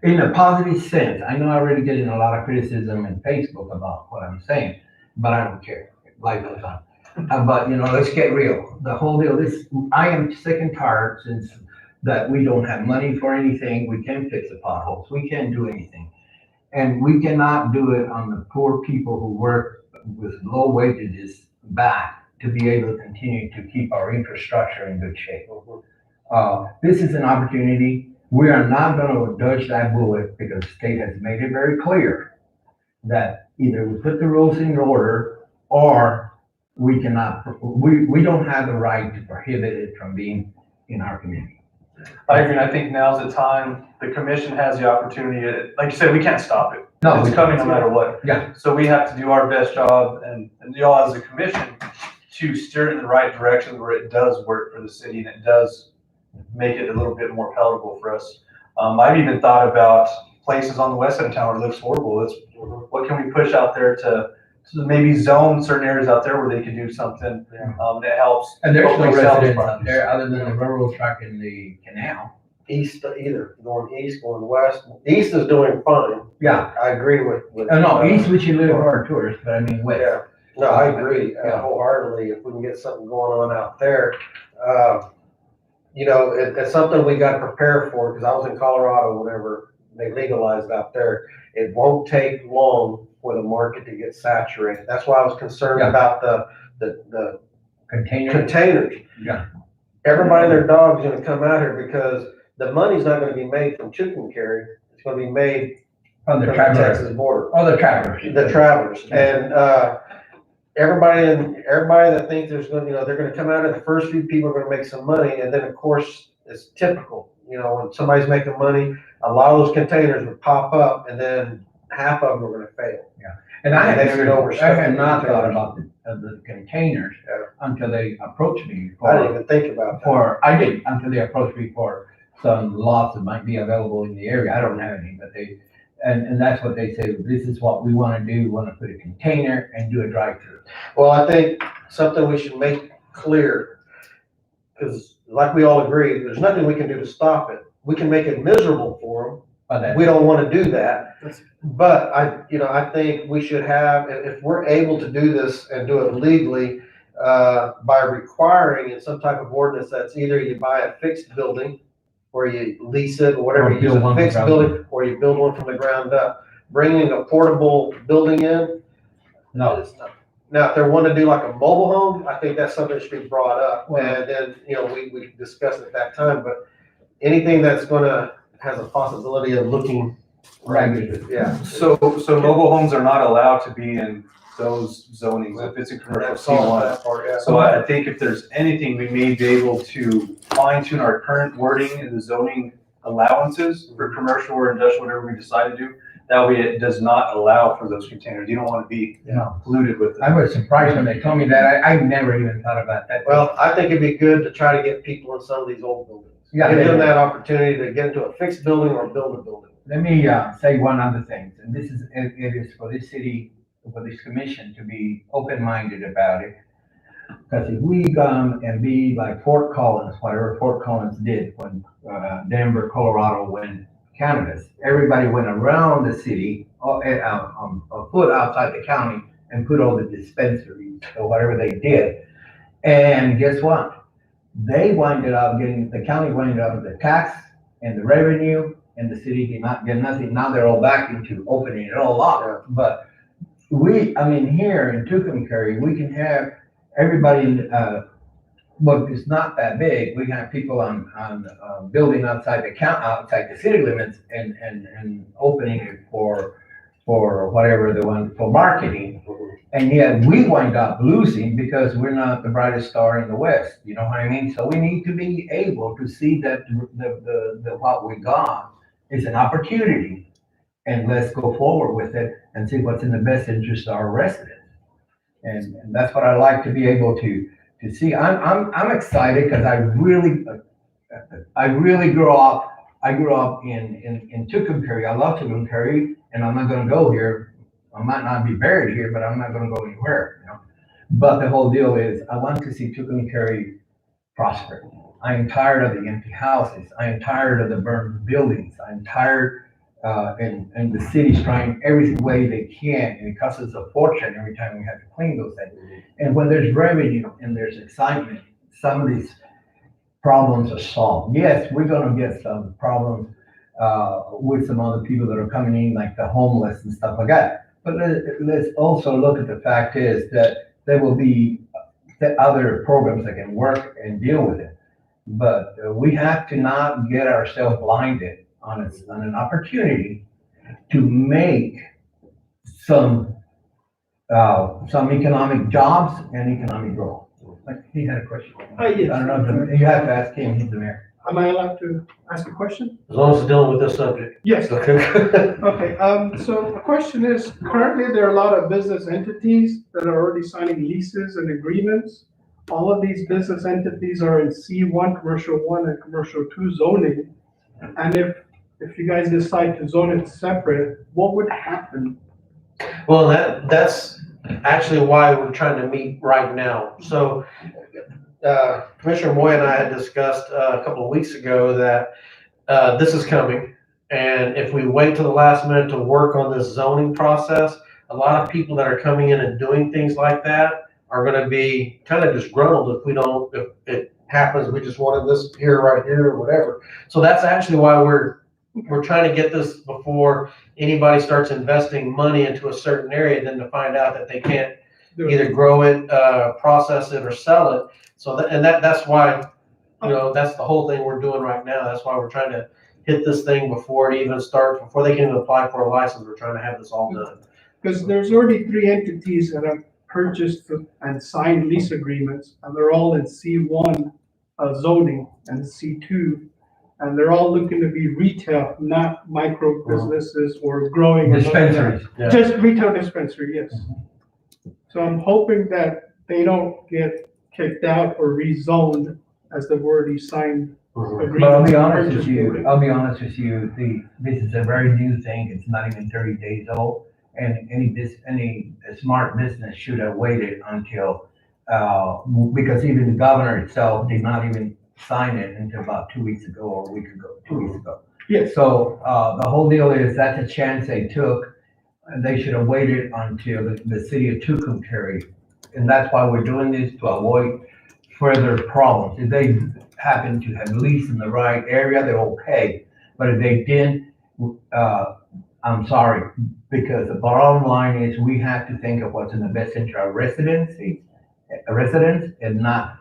in a positive sense. I know I already getting a lot of criticism in Facebook about what I'm saying, but I don't care. Life goes on. But, you know, let's get real. The whole deal, I am sick and tired since that we don't have money for anything. We can't fix the potholes. We can't do anything. And we cannot do it on the poor people who work with low wages back to be able to continue to keep our infrastructure in good shape. This is an opportunity. We are not gonna dodge that bullet because the state has made it very clear that either we put the rules in order or we cannot, we don't have the right to prohibit it from being in our community. I agree, and I think now's the time, the commission has the opportunity, like you said, we can't stop it. No, It's coming no matter what. Yeah. So we have to do our best job and y'all as a commission to steer it in the right direction where it does work for the city and it does make it a little bit more palatable for us. I've even thought about places on the west side of town where it looks horrible. What can we push out there to maybe zone certain areas out there where they can do something that helps. And there's no hopefully sell residents products. out there other than the railroad track and the canal. East, either going east, going west. East is doing fine. Yeah. I agree with. No, east we should live for our tourists, but I mean west. Yeah, no, I agree Yeah. wholeheartedly. If we can get something going on out there, you know, it's something we got to prepare for, because I was in Colorado whenever they legalized out there. It won't take long for the market to get saturated. That's why I was concerned Yeah. about the Container. containers. Yeah. Everybody and their dog's gonna come out here because the money's not gonna be made from chicken carry. It's gonna be made On from the the travelers. Texas border. Oh, the travelers. The travelers. And, everybody that thinks there's gonna, you know, they're gonna come out and the first few people are gonna make some money. And then, of course, it's typical, you know, when somebody's making money, a lot of those containers would pop up and then half of them are gonna fail. And I And then you know, we're had not stuck thought in about the containers Yeah. until they approached me I didn't for, even think about that. I did, until they approached me for some lots that might be available in the area. I don't have any, but and that's what they say, this is what we wanna do. We wanna put a container and do a drive-through. Well, I think something we should make clear, because like we all agree, there's nothing we can do to stop it. We can make it miserable for them. But that, We don't want to do that. But I think we should have, if we're able to do this and do it legally, by requiring in some type of ordinance that's either you buy a fixed building or you lease it or whatever, Or you use build a one fixed from building, or you build one from the ground up. Bringing a portable building in. no, Now, if they're wanting to do like a mobile home, I think that's something that should be brought up. Well- And then, we discussed it at that time, but anything that's has a possibility of looking. Right. Yeah. So mobile homes are not allowed to be in those zonings if it's a commercial That's all C1. that part, yeah. So I think if there's anything, we may be able to fine tune our current wording in the zoning allowances for commercial or industrial, whatever we decide to do. That way it does not allow for those containers. You don't want to be no. polluted with I it. was surprised when they told me that. I never even thought about that. Well, I think it'd be good to try to get people in some of these old buildings. Yeah. Give them that opportunity to get into a fixed building or build a building. Let me say one other thing, and this is, it is for this city, for this commission to be open-minded about it. Because if we come and be like Fort Collins, whatever Fort Collins did when Denver, Colorado went cannabis, everybody went around the city, a foot outside the county and put all the dispensaries or whatever they did. And guess what? They winded up the county winded up with the tax and the revenue, and the city did not get nothing. Now they're all back into opening it all up. But here in Tucumcari, we can have everybody, well, it's not that big. We can have people on building outside the city limits and opening it for whatever they want, for marketing. And yet we wind up losing because we're not the brightest star in the West. You know what I mean? So we need to be able to see that the what we got is an opportunity, and let's go forward with it and see what's in the best interest of our residents. And that's what I like to be able to see. I'm excited because I really grew up. I grew up in Tucumcari. I love Tucumcari, and I'm not going to go here. I might not be buried here, but I'm not going to go anywhere. But the whole deal is, I want to see Tucumcari prosper. I am tired of the empty houses. I am tired of the burned buildings. I'm tired and the city's trying every way they can, and it costs us a fortune every time we have to clean those things. And when there's revenue and there's excitement, some of these problems are solved. Yes, we're gonna get some problems, with some other people that are coming in, like the homeless and stuff like that. But let's also look at the fact is that there will be the other programs that can work and deal with it. But we have to not get ourselves blinded on an opportunity to make some economic jobs and economic growth. Like, he had a question. I Yes. don't know, you have to ask him, he's the mayor. Am I allowed to ask a question? As long as it's dealing with this subject. Yes. Okay. Okay, so the question is, currently there are a lot of business entities that are already signing leases and agreements. All of these business entities are in C1, Commercial 1 and Commercial 2 zoning. And if you guys decide to zone it separate, what would happen? Well, that's actually why we're trying to meet right now. So, Commissioner Moy and I had discussed a couple of weeks ago that this is coming. And if we wait till the last minute to work on this zoning process, a lot of people that are coming in and doing things like that are gonna be kind of disgruntled if it happens, we just wanted this here, right here, or whatever. So that's actually why we're trying to get this before anybody starts investing money into a certain area, then to find out that they can't either grow it, process it, or sell it. So that's why, that's the whole thing we're doing right now. That's why we're trying to hit this thing before it even starts, before they can even apply for a license. We're trying to have this all done. Because there's already 3 entities that have purchased and signed lease agreements, and they're all in C1 zoning and C2. And they're all looking to be retail, not micro businesses or growing. Dispensaries. Yeah. Just retail dispensary, yes. So I'm hoping that they don't get kicked out or rezoned as they've already signed agreements. But I'll be to honest purchase with you, buildings. this is a very new thing, it's not even 30 days old. And any smart business should have waited until, because even the governor itself did not even sign it until about 2 weeks ago or a week ago, 2 weeks ago. Yes. So, the whole deal is that's a chance they took, and they should have waited until the city of Tucumcari. And that's why we're doing this, to avoid further problems. If they happen to have leased in the right area, they're okay. But if they didn't, I'm sorry, because the bottom line is we have to think of what's in the best interest of residents and not,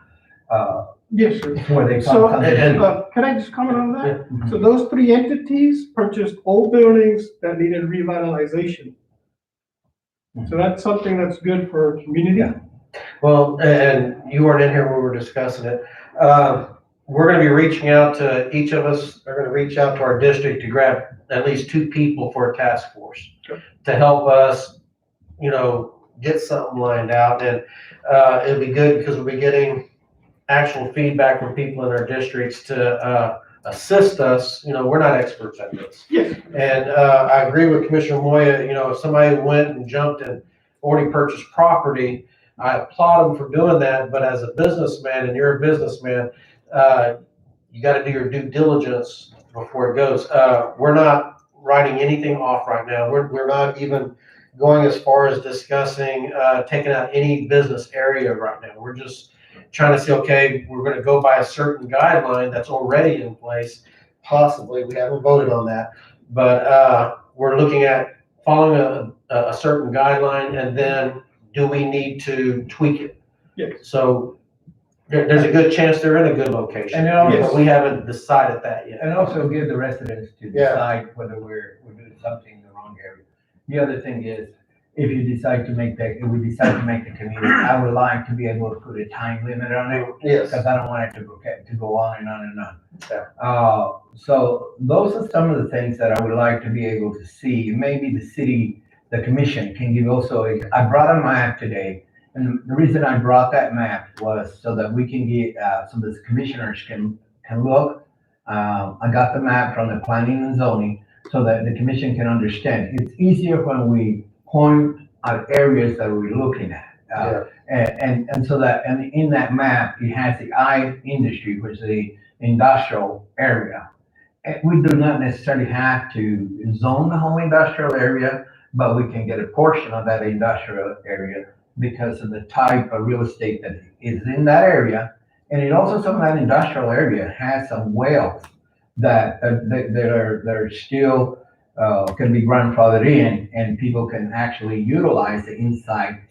Yes, sir. where they So, come in. can I just comment on that? Mhm. So those 3 entities purchased old buildings that needed revitalization. So that's something that's good for our community. Yeah. Well, and you weren't in here when we were discussing it. We're gonna be reaching out to, each of us are gonna reach out to our district to grab at least 2 people for a task force Sure. to help us, get something lined out. And it'll be good because we'll be getting actual feedback from people in our districts to assist us. We're not experts at this. Yes. And I agree with Commissioner Moya, if somebody went and jumped and already purchased property, I applaud them for doing that. But as a businessman, and you're a businessman, you got to do your due diligence before it goes. We're not writing anything off right now. We're not even going as far as discussing taking out any business area right now. We're just trying to say, okay, we're going to go by a certain guideline that's already in place. Possibly, we haven't voted on that, but we're looking at following a certain guideline, and then do we need to tweak it? Yes. So there's a good chance they're in a good location, And it also- but we haven't decided that yet. And also give the residents to Yeah. decide whether we're doing something in the wrong area. The other thing is, if we decide to make the community, I would like to be able to put a time limit on it, Yes. because I don't want it to go on and on and on. Yeah. So those are some of the things that I would like to be able to see. Maybe the commission can give also, I brought a map today. And the reason I brought that map was so that we can get, so the commissioners can look. I got the map from the planning and zoning so that the commission can understand. It's easier when we point out areas that we're looking at. And so that, and in that map, it has the I industry, which is the industrial area. we do not necessarily have to zone the whole industrial area, but we can get a portion of that industrial area because of the type of real estate that is in that area. And it also, some of that industrial area has some wells that are still, can be grandfathered in, and people can actually utilize the inside,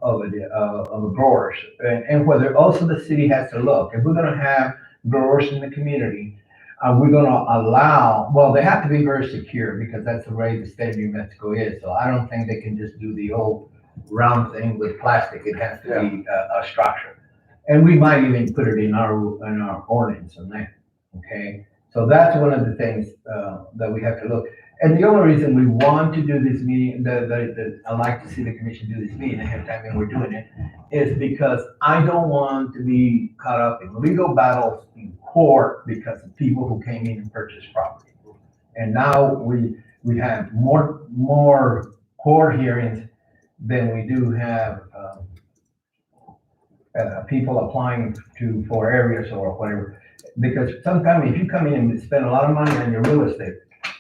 of the growers. And whether also the city has to look, if we're gonna have growers in the community, we're gonna allow, well, they have to be very secure because that's the way the state of New Mexico is. So I don't think they can just do the old round thing with plastic. It has to be a structure. And we might even put it in our ordinance on that, okay? So that's one of the things, that we have to look. And the only reason we want to do this meeting, that I like to see the commission do this meeting ahead of time, and we're doing it, is because I don't want to be caught up in legal battles in court because of people who came in and purchased property. And now we have more court hearings than we do have, people applying for areas or whatever. Because sometimes if you come in and spend a lot of money on your real estate,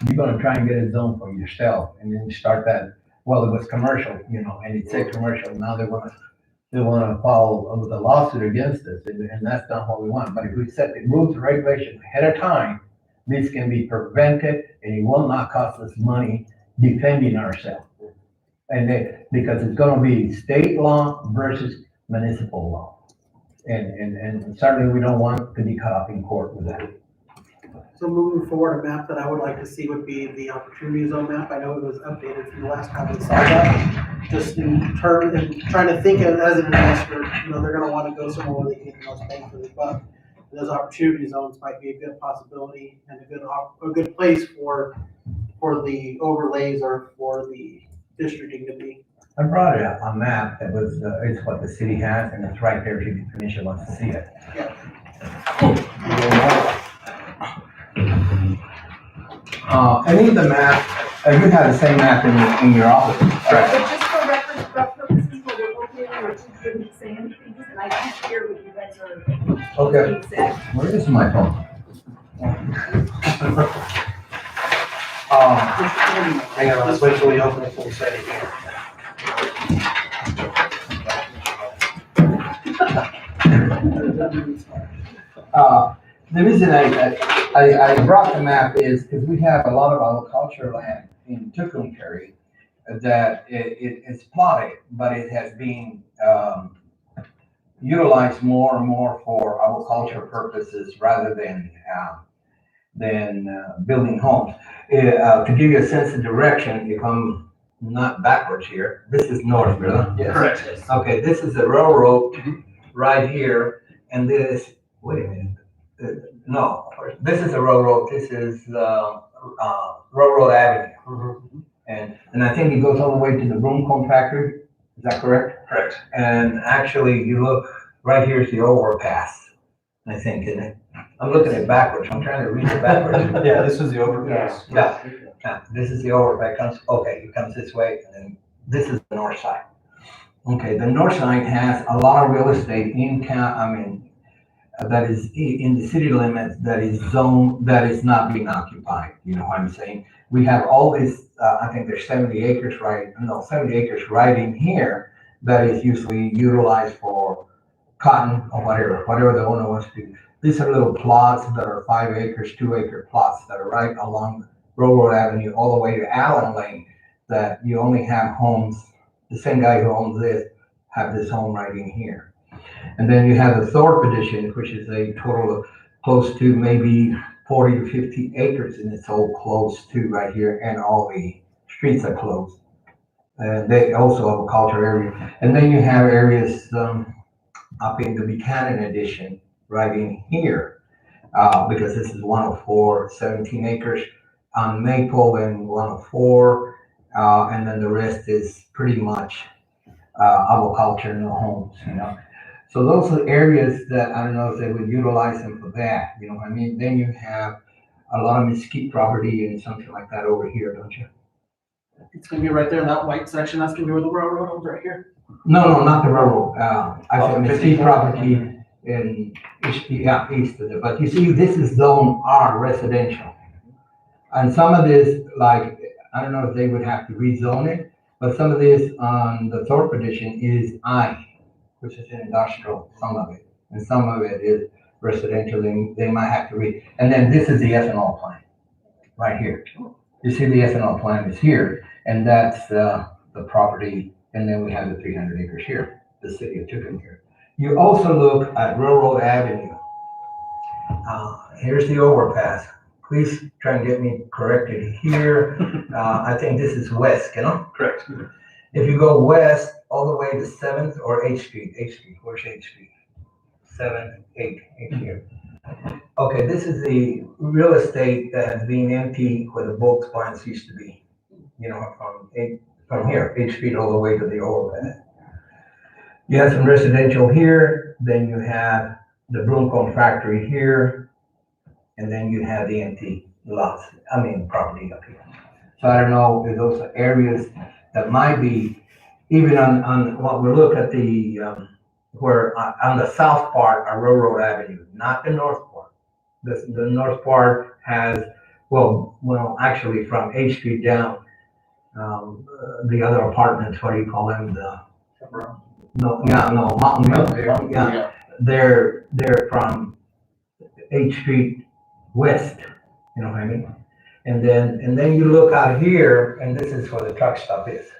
you're gonna try and get a zone for yourself, and then you start that, well, it was commercial, and it said commercial, now they wanna follow the lawsuit against us, and that's not what we want. But if we set the rules and regulations ahead of time, this can be prevented, and it will not cost us money defending ourselves. Because it's gonna be state law versus municipal law. And certainly we don't want to be caught up in court with that. So moving forward, a map that I would like to see would be the opportunity zone map. I know it was updated from the last time we saw that. Just in terms, and trying to think of, as an investor, they're gonna wanna go somewhere where they can get the most bang for the buck. Those opportunity zones might be a good possibility and a good place for the overlays or for the districting to be. I brought a map that was, it's what the city has, and it's right there if the commission wants to see it. Any of the map, you have the same map in your office, But right? just for reference purposes, what we're looking at, or just didn't say anything, and I can't hear what you guys are Okay, being said. where is my phone? Hang on, let's wait till we open it before we say it again. The reason I brought the map is because we have a lot of agricultural land in Tucumcari that it's plotted, but it has been utilized more and more for agricultural purposes rather than building homes. To give you a sense of direction, if I'm not backwards here, this is north, really? Yes. Correct. Okay, this is the railroad right here, and this, wait a minute. No, this is a railroad, this is Railroad Avenue. And I think it goes all the way to the Broomcomb factory, is that correct? Correct. And actually, you look, right here is the overpass, I think, isn't it? I'm looking at it backwards, I'm trying to read it backwards. Yeah, this is the overpass. Yeah, this is the overpass, it comes this way, and then this is the north side. Okay, the north side has a lot of real estate that is in the city limits, that is zoned, that is not being occupied, you know what I'm saying? We have all this, I think there's 70 acres right in here that is usually utilized for cotton or whatever the owner wants to do. These are little plots that are 5 acres, 2-acre plots that are right along Railroad Avenue all the way to Allen Lane, that you only have homes, the same guy who owns this, have this home right in here. And then you have the Thorpe Edition, which is a total of close to maybe 40 to 50 acres, and it's all close to right here, and all the streets are closed. They also have a culture area. And then you have areas up in the Buchanan Edition, right in here, because this is 104, 17 acres on Maple and 104, and then the rest is pretty much agriculture, no homes, So those are areas that I don't know if they would utilize them for that, you know what I mean? Then you have a lot of mesquite property and something like that over here, don't you? It's gonna be right there in that white section. That's gonna be where the railroad is, right here. No, not the railroad. I said mesquite property east of it. But you see, this is zone R residential. And some of this, like, I don't know if they would have to rezone it, but some of this on the Thorpe edition is I, which is industrial, some of it. And some of it is residential, and they might have to and then this is the ethanol plant, right here. You see the ethanol plant is here, and that's the property, and then we have the 300 acres here, the city of Tucson here. You also look at Railroad Avenue. Here's the overpass. Please try and get me corrected here. I think this is west, you know? Correct. If you go west, all the way to 7th or 8th Street, where's 8th Street? 7, 8 here. Okay, this is the real estate that has been empty where the bulk plants used to be. You know, from here, 8th Street all the way to the overpass. You have some residential here, then you have the Broomcomb factory here, and then you have the empty lots, property up here. So I don't know if those are areas that might be, even on what we look at the, where on the south part are Railroad Avenue, not the north part. The north part has, well, actually from 8th Street down, the other apartments, what do you call them? Mountain View. Yeah. They're from 8th Street west, you know what I mean? And then you look out here, and this is where the truck stop is,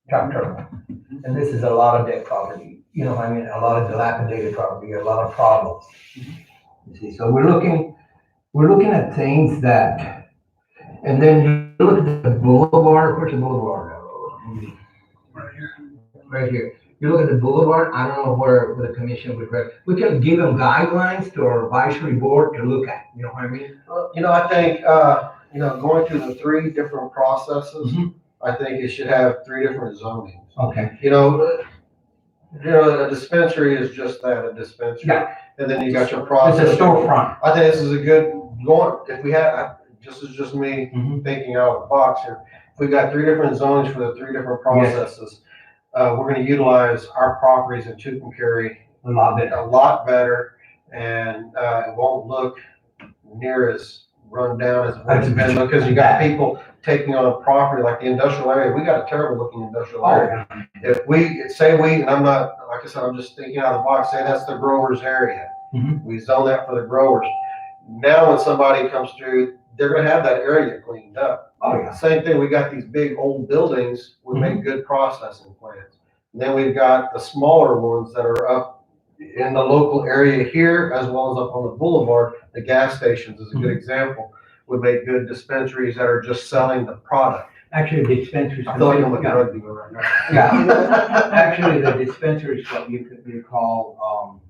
truck terminal. And this is a lot of dead property, you know what I mean? A lot of dilapidated property, a lot of problems. You see, so we're looking at things that, and then you look at the boulevard. Where's the boulevard? Right here. You look at the boulevard. I don't know where the commission would. We can give them guidelines to our advisory board to look at. You know what I mean? I think, going through the 3 different processes, I think it should have 3 different zonings. Okay. A dispensary is just that, a dispensary. Yeah. And then you got your process. It's a storefront. I think this is a good if we had, this is just me thinking out of the box here. If we got 3 different zonings for the 3 different processes, we're gonna utilize our properties in Tucumcari A lot better. and it won't look near as run down as it's been, because you got people taking on property like the industrial area. We got a terrible looking industrial area. If and I'm not, like I said, I'm just thinking out of the box, say that's the growers area. We zone that for the growers. Now when somebody comes through, they're gonna have that area cleaned up. Oh, yeah. Same thing, we got these big old buildings, we make good processing plants. And then we've got the smaller ones that are up in the local area here, as well as up on the boulevard. The gas stations is a good example. We make good dispensaries that are just selling the product. Actually, the dispensaries. I feel like I'm a drug dealer right now. Yeah. Actually, the dispensary is what you call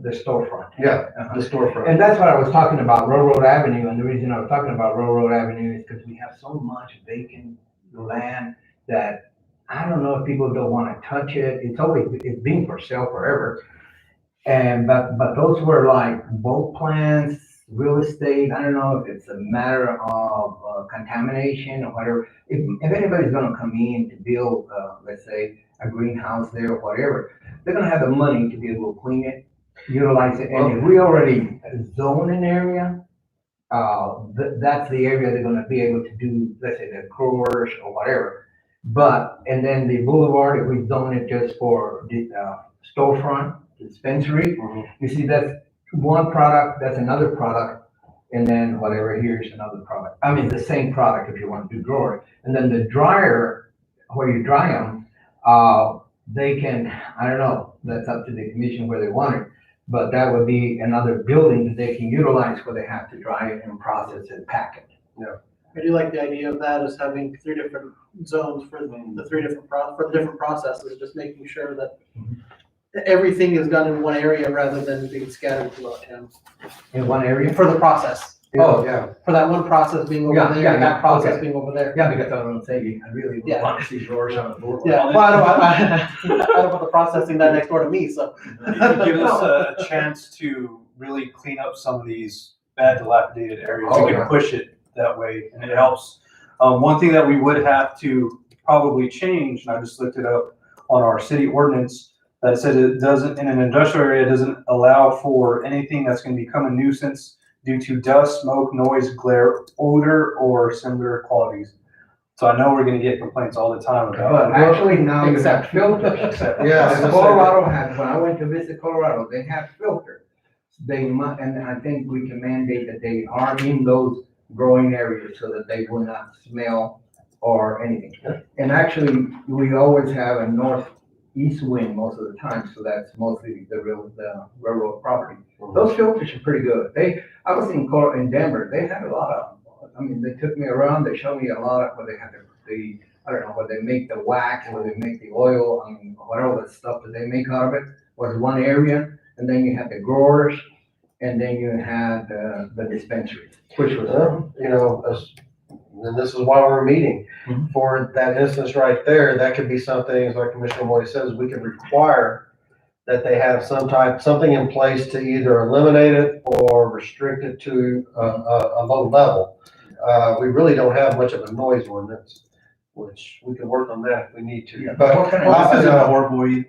the storefront. Yeah, the storefront. And that's what I was talking about, Railroad Avenue. And the reason I was talking about Railroad Avenue is because we have so much vacant land that I don't know if people don't want to touch it. It's been for sale forever. But those were like bulk plants, real estate. I don't know if it's a matter of contamination or whatever. If anybody's going to come in to build, let's say, a greenhouse there or whatever, they're going to have the money to be able to clean it, utilize it. And if we already zone an area, that's the area they're going to be able to do, let's say, the growers or whatever. And then the boulevard, if we zone it just for the storefront, dispensary, you see that's one product, that's another product, and then whatever here is another product. I mean, the same product if you want to do grower. And then the dryer, where you dry them, they can, I don't know, that's up to the commission where they want it, but that would be another building that they can utilize where they have to dry it and process and pack it. Yeah. I do like the idea of that, as having 3 different zones for the 3 different processes, just making sure that everything is done in one area rather than being scattered throughout town. In one area? For the process. Oh, yeah. For that one process being over there, and that process being over there. Yeah, because I don't say, I really want to see drawers on the board. Yeah, well, I don't want the processing that next door to me, so. It gives us a chance to really clean up some of these bad dilapidated areas. Oh, We can yeah. push it that way, and it helps. One thing that we would have to probably change, and I just looked it up on our city ordinance, that said it doesn't, in an industrial area, it doesn't allow for anything that's gonna become a nuisance due to dust, smoke, noise, glare, odor, or similar qualities. So I know we're gonna get complaints all the time But about. actually now you have filters. Yeah, And Colorado has, when I went to visit Colorado, they have filters. They must, and I think we can mandate that they are in those growing areas so that they will not smell or anything. And actually, we always have a northeast wind most of the time, so that's mostly the railroad property. Those filters are pretty good. I was in Denver, they had a lot of, I mean, they took me around, they showed me a lot of, where they have I don't know, where they make the wax, where they make the oil, I mean, whatever the stuff that they make out of it was one area. And then you had the growers, and then you had the dispensaries, which was. Well, you know, and this is why we're meeting. Mhm. For that instance right there, that could be something, as like Commissioner Moy says, we could require that they have something in place to either eliminate it or restrict it to a low level. We really don't have much of a noise ordinance, which we can work on that if we need to. But What kind of- Well, this isn't I- a horrible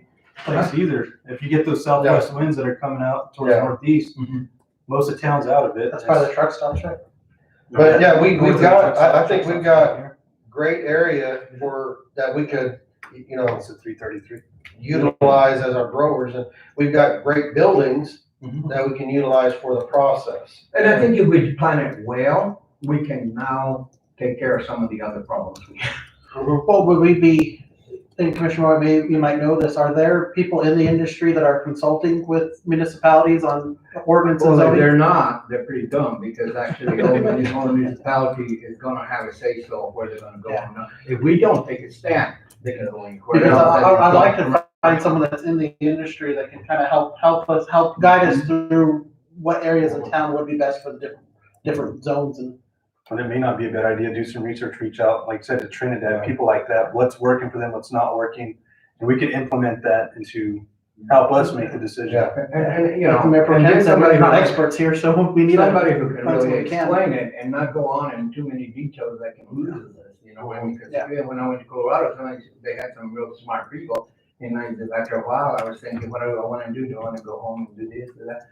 place either. If you get those southwest winds that are coming out towards Yeah. northeast, Mhm. most of town's out of it. That's part of the truck stops, right? But yeah, we've North of got, the I think we've got here. great area that we could, you know, It's at 333. utilize as our growers, and we've got great buildings Mhm. that we can utilize for the process. And I think if we plan it well, we can now take care of some of the other problems we have. Well, would we be, and Commissioner Roy, maybe you might know this, are there people in the industry that are consulting with municipalities on ordinance and Well, if zoning? they're not, they're pretty dumb, because actually, all municipality is gonna have a say-so of where they're gonna go. or not. If we don't take a stand, they can go anywhere. Because I'd like to find someone that's in the industry that can kind of help guide us through what areas of town would be best for the different zones and. And it may not be a bad idea, do some research, reach out, like I said, to Trinidad, people like that, what's working for them, what's not working. And we can implement that into, help us make the decision. Yeah. And, you know, Mayor Pro and Tem then said somebody we're not who- experts here, so we need somebody who can that's really what we can. explain it and not go on in too many details that can lose us, you know, I mean, because Yeah. when I went to Colorado, sometimes they had some real smart people. And after a while, I was thinking, what do I wanna do? Do I wanna go home and do this, do that?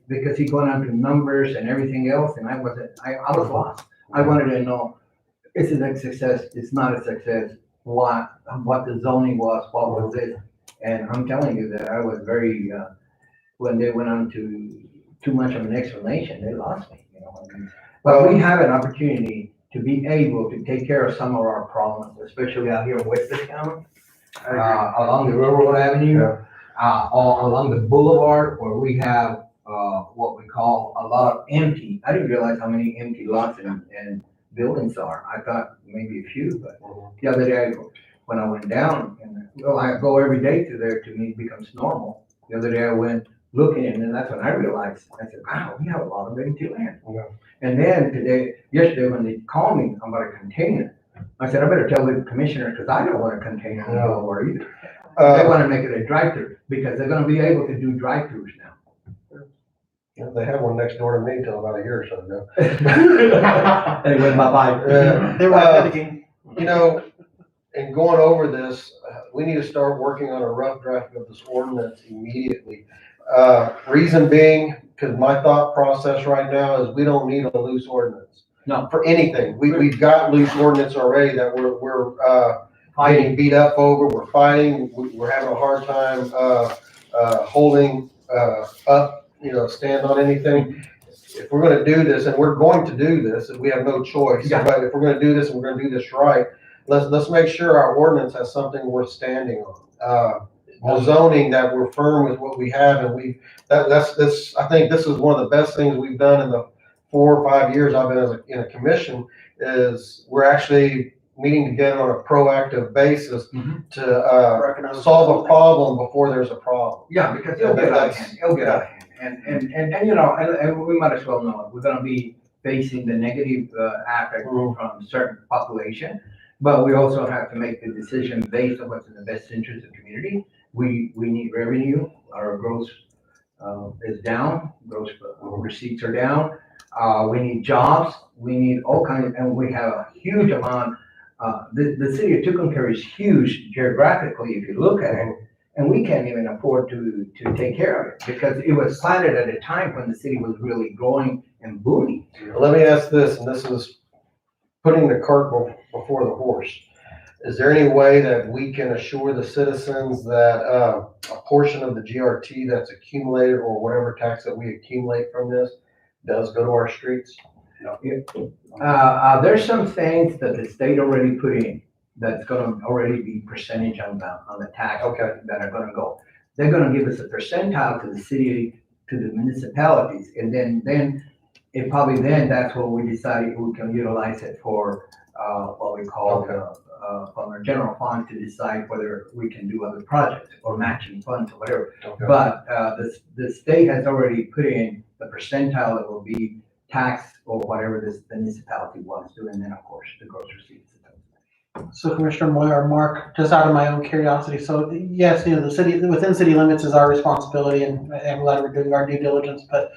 Because he going on to numbers and everything else, and I was lost. I wanted to know, is it a success? It's not a success. What the zoning was, what was it? And I'm telling you that I was very, when they went on to too much of an explanation, they lost me, you know. But we have an opportunity to be able to take care of some of our problems, especially out here in Western County, along the Railroad Avenue, along the boulevard where we have, what we call a lot of empty. I didn't realize how many empty lots and buildings are. I thought maybe a few, but the other day, when I went down, and well, I go every day to there, to me it becomes normal. The other day I went looking, and then that's when I realized, I said, wow, we have a lot of empty land. Yeah. And then yesterday when they called me about a container, I said, I better tell the commissioner, because I don't want a container in the boulevard either. They want to make it a drive-through, because they're gonna be able to do drive-throughs now. They had one next door to me until about a year or so ago. Anyway, bye-bye. They were ahead of the game. You know, in going over this, we need to start working on a rough draft of this ordinance immediately. Reason being, because my thought process right now is we don't need a loose ordinance. No. For anything. We've got loose ordinance already that we're getting beat up over, we're fighting, we're having a hard time, holding, up, you know, stand on anything. If we're gonna do this, and we're going to do this, and we have no choice, Yeah. but if we're gonna do this and we're gonna do this right, let's make sure our ordinance has something worth standing on. The zoning, that we're firm with what we have, and that's I think this is one of the best things we've done in the 4 or 5 years I've been in a commission, is we're actually meeting together on a proactive basis Mhm. to solve a problem before there's a problem. Yeah, because it'll get out of hand, it'll get out of hand. And you know, and we might as well know it, we're gonna be facing the negative, aspect from certain population. But we also have to make the decision based on what's in the best interest of the community. We need revenue, our gross, is down, gross receipts are down. We need jobs, we need all kinds, and we have a huge amount. The city of Tucumcari is huge geographically, if you look at it. and we can't even afford to take care of it because it was planted at a time when the city was really growing and booming. Let me ask this, and this is putting the cart before the horse. Is there any way that we can assure the citizens that, a portion of the GRT that's accumulated or whatever tax that we accumulate from this does go to our streets? There's some things that the state already put in that's gonna already be percentage on the tax Okay. that are gonna go. They're gonna give us a percentile to the city, to the municipalities, and then it probably then that's when we decide if we can utilize it for, what we call, from our general fund to decide whether we can do other projects or matching funds or whatever. Okay. But, the state has already put in the percentile that will be taxed or whatever this municipality wants to, and then of course the gross receipts. So Commissioner Moyer, or Mark, just out of my own curiosity, so yes, the city, within city limits is our responsibility and I'm glad we're doing our due diligence, but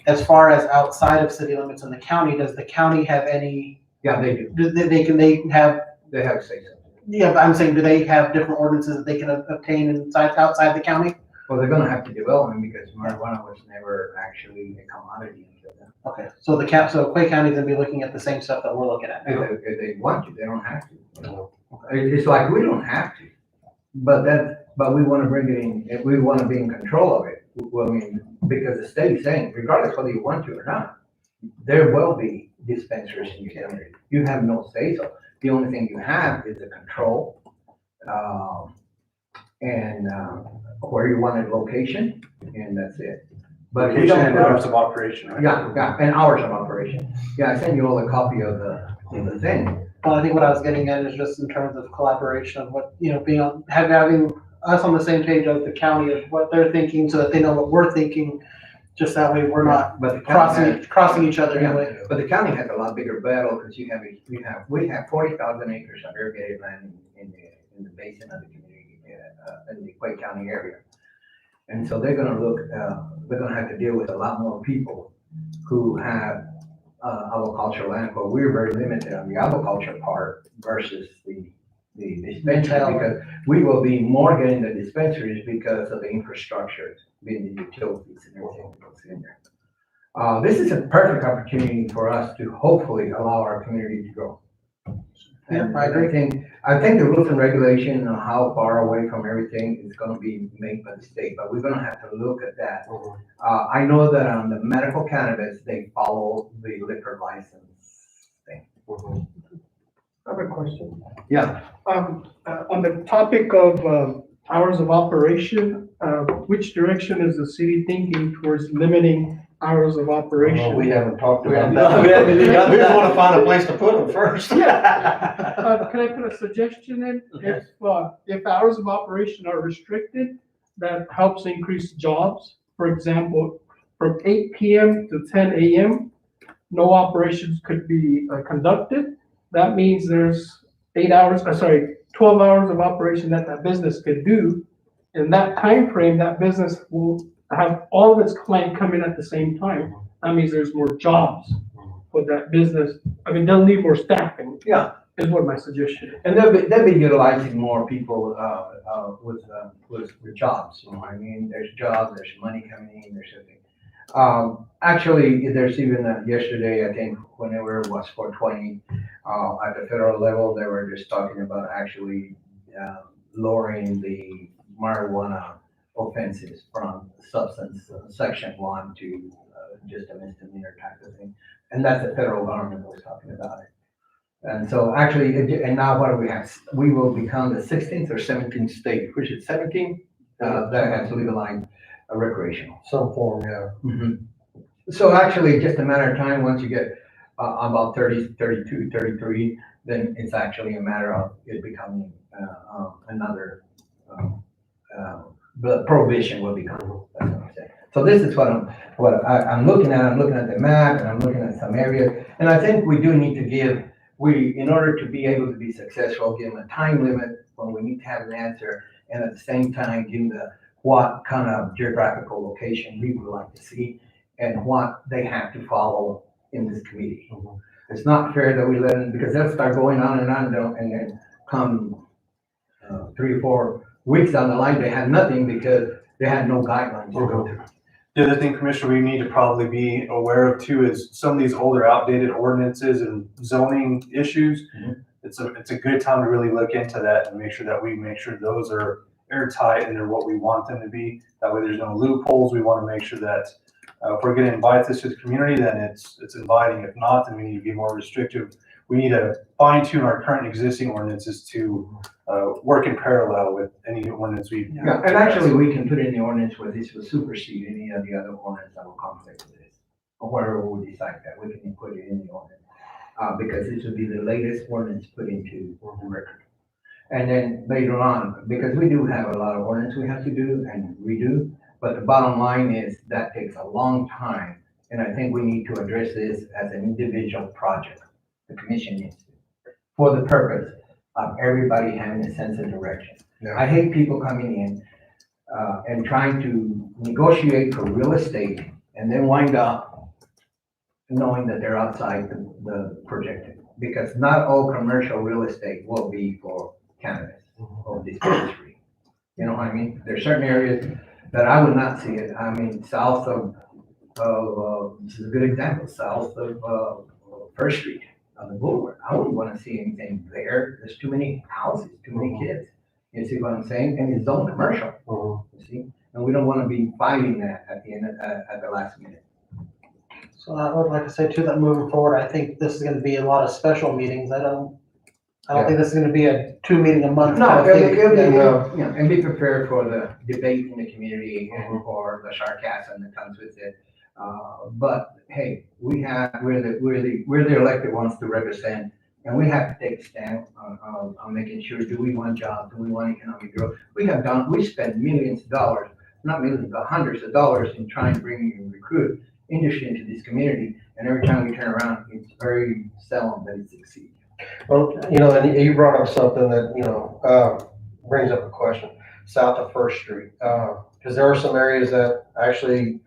as far as outside of city limits in the county, does the county have any, Yeah, they do. they have, They have to say something. yeah, but I'm saying, do they have different ordinances that they can obtain outside the county? Well, they're gonna have to develop them because marijuana was never actually a commodity until then. Okay, so so Quay County's gonna be looking at the same stuff that we're looking at now. If they want to, they don't have to. It's like, we don't have to, but we wanna bring it in, if we wanna be in control of it. Well, I mean, because the state's saying, regardless whether you want to or not, there will be dispensaries in your community. You have no say so. The only thing you have is the control, and where you want it location, and that's it. But we Location don't. and hours of operation, right? Yeah, and hours of operation. Yeah, I sent you all a copy of the thing. Well, I think what I was getting at is just in terms of collaboration of what, being on, having us on the same page as the county of what they're thinking so that they know what we're thinking. Just that way we're not But the county has- crossing each other Yeah, anyway. but the county has a lot bigger battle because we have 40,000 acres of irrigated land in the basin of the community, in the Quay County area. And so they're gonna they're gonna have to deal with a lot more people who have, agricultural land, but we're very limited on the agriculture part versus the dispensary, because we will be more getting the dispensaries because of the infrastructure, being the utilities and everything that goes in there. This is a perfect opportunity for us to hopefully allow our community to grow. And I agree. I think the rules and regulation on how far away from everything is gonna be made by the state, but we're gonna have to look at that. I know that on the medical cannabis, they follow the liquor license thing. I have a question. Yeah. On the topic of hours of operation, which direction is the city thinking towards limiting hours of Well, operation? we haven't talked We about haven't that. done We that. just wanna find a place to put them first. Can I put a suggestion in? If hours of operation are restricted, that helps increase jobs. For example, from 8 PM to 10 AM, no operations could be conducted. That means there's 12 hours of operation that business could do. In that time frame, that business will have all of its client come in at the same time. That means there's more jobs for that business. I mean, they'll need more staffing. Yeah. Is what my suggestion is. And they'll be utilizing more people, with jobs, you know what I mean? There's jobs, there's money coming in, there's something. Actually, there's even, yesterday, I think, whenever it was 420, at the federal level, they were just talking about actually, lowering the marijuana offenses from substance, section 1 to, just a misdemeanor type of thing. And that's the federal government that was talking about it. And so actually, and now what do we have? We will become the 16th or 17th state, which is 17, that has legalized recreational. Some form, yeah. So actually, just a matter of time, once you get about 30, 32, 33, then it's actually a matter of it becoming another, the prohibition will become, that's what I'm saying. So this is what I'm looking at. I'm looking at the map and I'm looking at some areas. And I think we do need to give, in order to be able to be successful, give them a time limit when we need to have an answer. And at the same time, give them what kind of geographical location we would like to see and what they have to follow in this committee. It's not fair that we let them, because they'll start going on and then come 3 or 4 weeks down the line, they had nothing because they had no guidelines to go through. The other thing, Commissioner, we need to probably be aware of too is some of these older outdated ordinances and zoning issues. Mhm. It's a good time to really look into that and make sure that we make sure those are airtight and they're what we want them to be. That way there's no loopholes. We want to make sure that if we're going to invite this to the community, then it's inviting. If not, then we need to be more restrictive. We need to fine tune our current existing ordinances to work in parallel with any ordinance we. Yeah, and actually, we can put in the ordinance where this will supersede any of the other ordinance that will conflict with this. Or whatever we decide that, we can put it in the ordinance. Because this would be the latest ordinance put into the record. And then later on, because we do have a lot of ordinance we have to do and redo, but the bottom line is that takes a long time. And I think we need to address this as an individual project. The commission needs to, for the purpose of everybody having a sense of direction. Yeah. I hate people coming in and trying to negotiate for real estate and then wind up knowing that they're outside the projected. Because not all commercial real estate will be for cannabis or dispensary. You know what I mean? There's certain areas that I would not see it. I mean, south of this is a good example, south of First Street on the Boulevard. I wouldn't want to see anything there. There's too many houses, too many kids. You see what I'm saying? And it's zone commercial, you see? And we don't want to be fighting that at the end, at the last minute. So I would like to say too, that moving forward, I think this is gonna be a lot of special meetings. I don't think this is gonna be a 2 meeting a month. No, kind of thing. you know, and be prepared for the debate in the community and for the sarcasm that comes with it. But hey, we're the elected ones to represent, and we have to take a stand on making sure, do we want jobs, do we want economic growth? We spend millions of dollars, not millions, but hundreds of dollars in trying to bring and recruit industry into this community, and every time we turn around, it's very seldom that it succeeds. Well, and you brought up something that, brings up a question, south of First Street. Because there are some areas that actually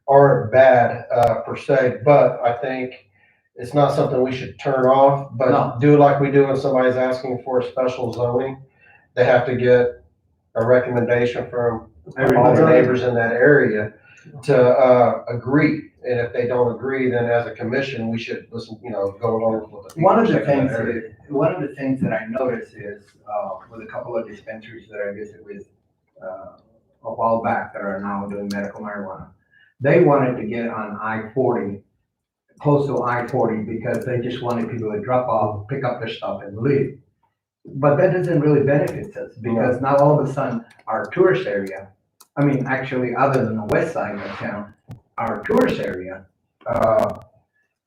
aren't bad, per se, but I think it's not something we should turn off, but No. do like we do when somebody's asking for a special zoning. They have to get a recommendation from all the neighbors in that area to, agree. And if they don't agree, then as a commission, we should listen, go along with the. One of the people things checking that area. that I noticed is, with a couple of dispensaries that I visited with, a while back that are now doing medical marijuana, they wanted to get on I-40, close to I-40, because they just wanted people to drop off, pick up their stuff and leave. But that doesn't really benefit us, because now all of a sudden, our tourist area, I mean, actually, other than the west side of town, our tourist area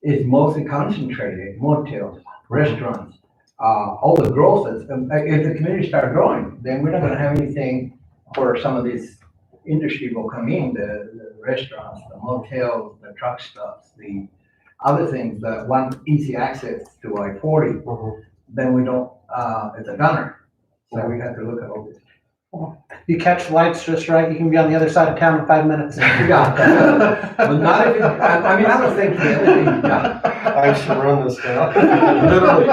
is mostly concentrated, motels, restaurants, all the growth. If the community start growing, then we're not gonna have anything where some of this industry will come in, the restaurants, the motels, the truck stops, the other things that want easy access to I-40, then we don't, it's a gunner. So we have to look at all this. You catch the lights just right, you can be on the other side of town in 5 minutes. Yeah. But not if I was thinking everything you got. I should run this down. Literally.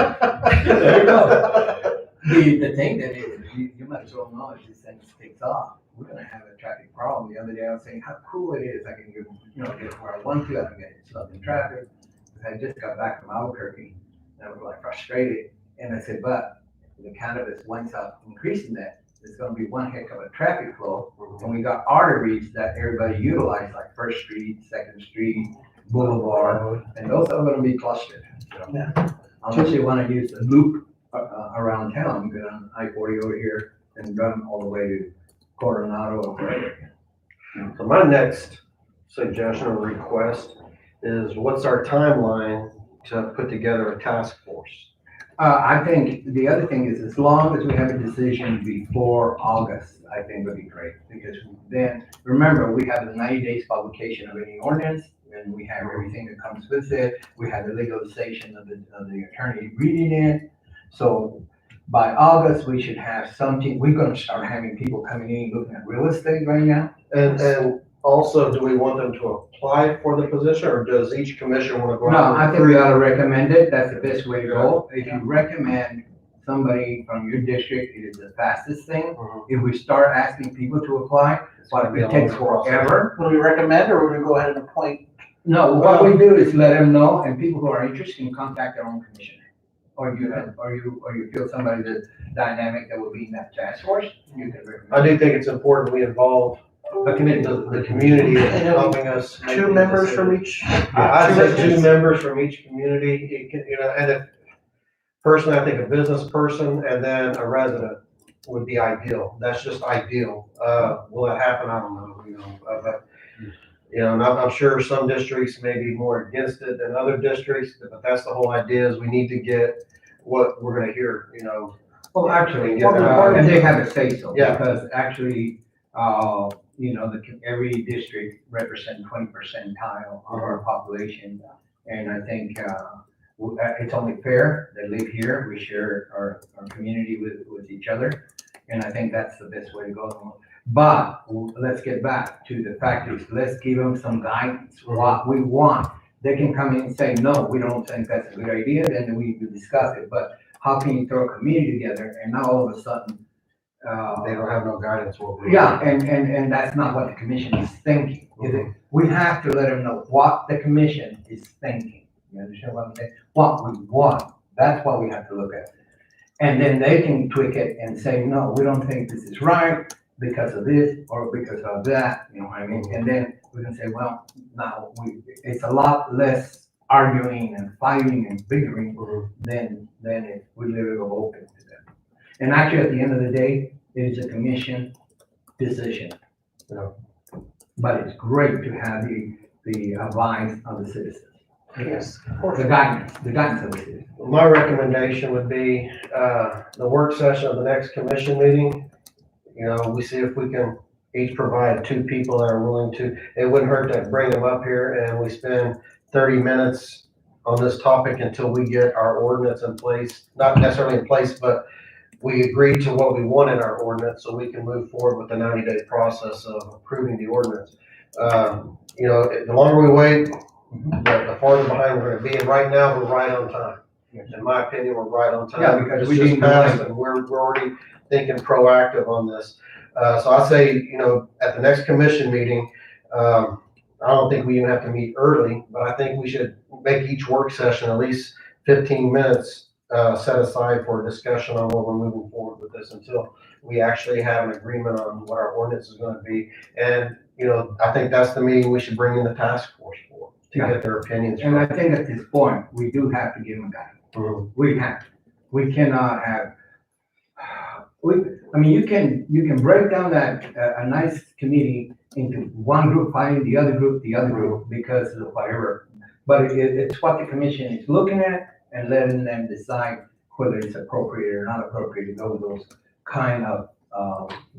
There you go. The thing that is, you might as well know if this thing takes off, we're gonna have a traffic problem. The other day I was saying how cool it is. I can get where I want to, I can get stuck in traffic. I just got back from Albuquerque and I was like frustrated. And I said, but the cannabis winds up increasing that. It's gonna be one heck of a traffic flow. And we got arteries that everybody utilizes, like First Street, Second Street, Boulevard, and those are gonna be clustered. Yeah. Unless you wanna use the loop around town, you go on I-40 over here and run all the way to Coronado or wherever. So my next suggestion or request is what's our timeline to put together a task force? I think the other thing is as long as we have a decision before August, I think would be great. Because then, remember, we have the 90 days publication of any ordinance, and we have everything that comes with it. We have the legalization of the attorney reading it. So by August, we should have something. We're gonna start having people coming in looking at real estate right now. And also, do we want them to apply for the position, or does each commissioner want to go No, out? I think we ought to recommend it. That's the best way to go. If you recommend somebody from your district, it is the fastest thing. Mhm. If we start asking people to apply, but it takes forever. Would we recommend, or would we go ahead and appoint? No, what we do is let them know, and people who are interested can contact their own commissioner. Or you feel somebody that's dynamic that will be in that task force, you can recommend. I do think it's important we involve The committee. the community in helping us. make Two these members from decisions. each? I'd say two residents? members from each community, it can, and if, personally, I think a business person and then a resident would be ideal. That's just ideal. Will that happen? I don't know, but, and I'm sure some districts may be more against it than other districts, but that's the whole idea is we need to get what we're gonna hear, Well, actually, Yeah. and they have a say so, Yeah. because actually, every district represents 20% of our population. And I think, it's only fair that live here, we share our community with each other. And I think that's the best way to go. But let's get back to the fact is, let's give them some guidance, what we want. They can come in and say, no, we don't think that's a good idea, then we discuss it. But how can you throw a committee together and now all of a sudden, they don't have no guidance. yeah, and that's not what the commission is thinking. Is it? We have to let them know what the commission is thinking. You understand what I'm saying? What we want, that's what we have to look at. And then they can tweak it and say, no, we don't think this is right because of this or because of that, you know what I mean? And then we can say, well, now it's a lot less arguing and fighting and bickering than if we leave it open to them. And actually, at the end of the day, it is a commission decision. Yeah. But it's great to have the advice of the citizens. Yes. The guidance of the citizens. My recommendation would be, the work session of the next commission meeting, we see if we can each provide two people that are willing to, it wouldn't hurt to bring them up here and we spend 30 minutes on this topic until we get our ordinance in place, not necessarily in place, but we agree to what we want in our ordinance so we can move forward with the 90-day process of approving the ordinance. The longer we wait, the farther behind we're gonna be, and right now, we're right on time. In my opinion, we're right on time. Yeah, because It's we just didn't passed delay. and we're already thinking proactive on this. So I say, at the next commission meeting, I don't think we even have to meet early, but I think we should make each work session at least 15 minutes set aside for a discussion on what we're moving forward with this until we actually have an agreement on what our ordinance is going to be. And, I think that's the meeting we should bring in the task force for, to get their opinions. And I think at this point, we do have to give them guidance. Mhm. We have to. We cannot have, you can break down that, a nice committee into one group fighting the other group, because of whatever. But it's what the commission is looking at and letting them decide whether it's appropriate or not appropriate to go with those kind of,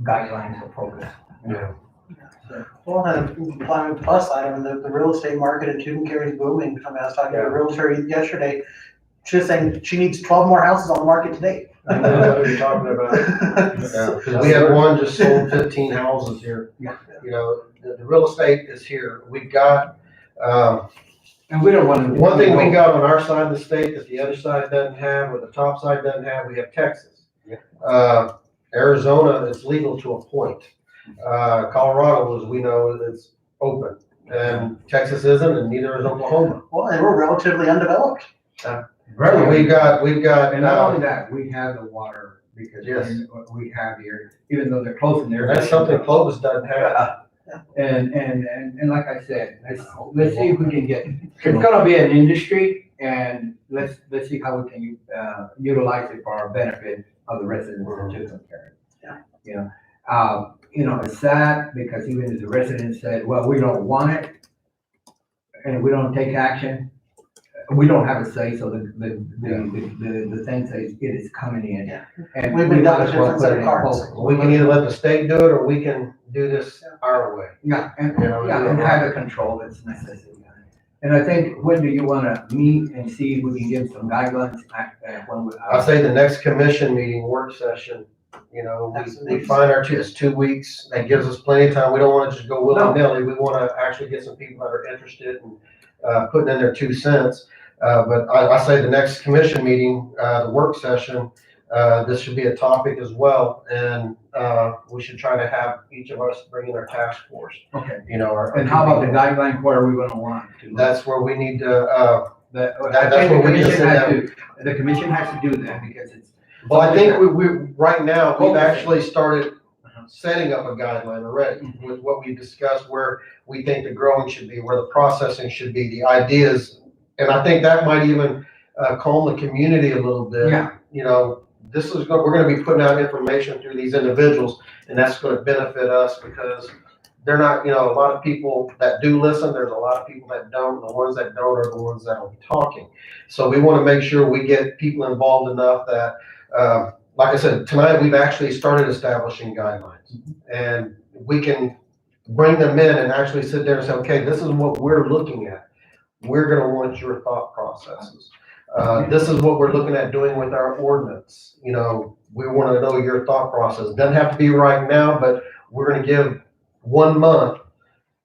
guidelines or programs. Yeah. Well, and planning plus item, the real estate market in Tucumcari is booming. I was talking to a realtor yesterday. She was saying she needs 12 more houses on the market today. I know what you're talking about. Yeah, 'cause we have one just sold 15 houses here. Yeah. The real estate is here. We got, And we don't want to. one thing we got on our side of the state that the other side doesn't have, or the top side doesn't have, we have Texas. Arizona is legal to a point. Colorado, as we know, is open. And Texas isn't, and neither is Oklahoma. Well, and we're relatively undeveloped. So we've got, And not only that, we have the water because Yes. we have here, even though they're close in there. that's something Clovis doesn't have. And like I said, let's see if we can get, it's gonna be an industry and let's see how we can, utilize it for our benefit of the residents of Tucumcari. It's sad because even if the residents said, well, we don't want it and we don't take action, we don't have a say, so the thing says it is coming in. Yeah. And We've we been might dealt as a well different put set it of in cards. proposal. We can either let the state do it, or we can do this our way. Yeah, and Yeah. have the control that's necessary. And I think, when do you wanna meet and see if we can give some guidelines, when we? I say the next commission meeting, work session, we find it's 2 weeks. That gives us plenty of time. We don't want to just go willy-nilly. We want to actually get some people that are interested in putting in their 2 cents. But I say the next commission meeting, the work session, This should be a topic as well, and, we should try to have each of us bring in our task force, Okay. you know, our. And how about the guideline, where are we gonna want to? look? That's where we need to, That, that's I think what the we can commission sit has down. to, the commission has to do that because it's. well, I think we, right now, we've Okay. actually started setting up a guideline already with what we discussed, where we think the growing should be, where the processing should be, the ideas. And I think that might even, calm the community a little bit. Yeah. You know, we're gonna be putting out information through these individuals, and that's gonna benefit us because they're not, you know, a lot of people that do listen, there's a lot of people that don't. The ones that don't are the ones that will be talking. So we wanna make sure we get people involved enough that, like I said, tonight, we've actually started establishing guidelines. And we can bring them in and actually sit there and say, okay, this is what we're looking at. We're gonna want your thought processes. This is what we're looking at doing with our ordinance. You know, we wanna know your thought process. Doesn't have to be right now, but we're gonna give 1 month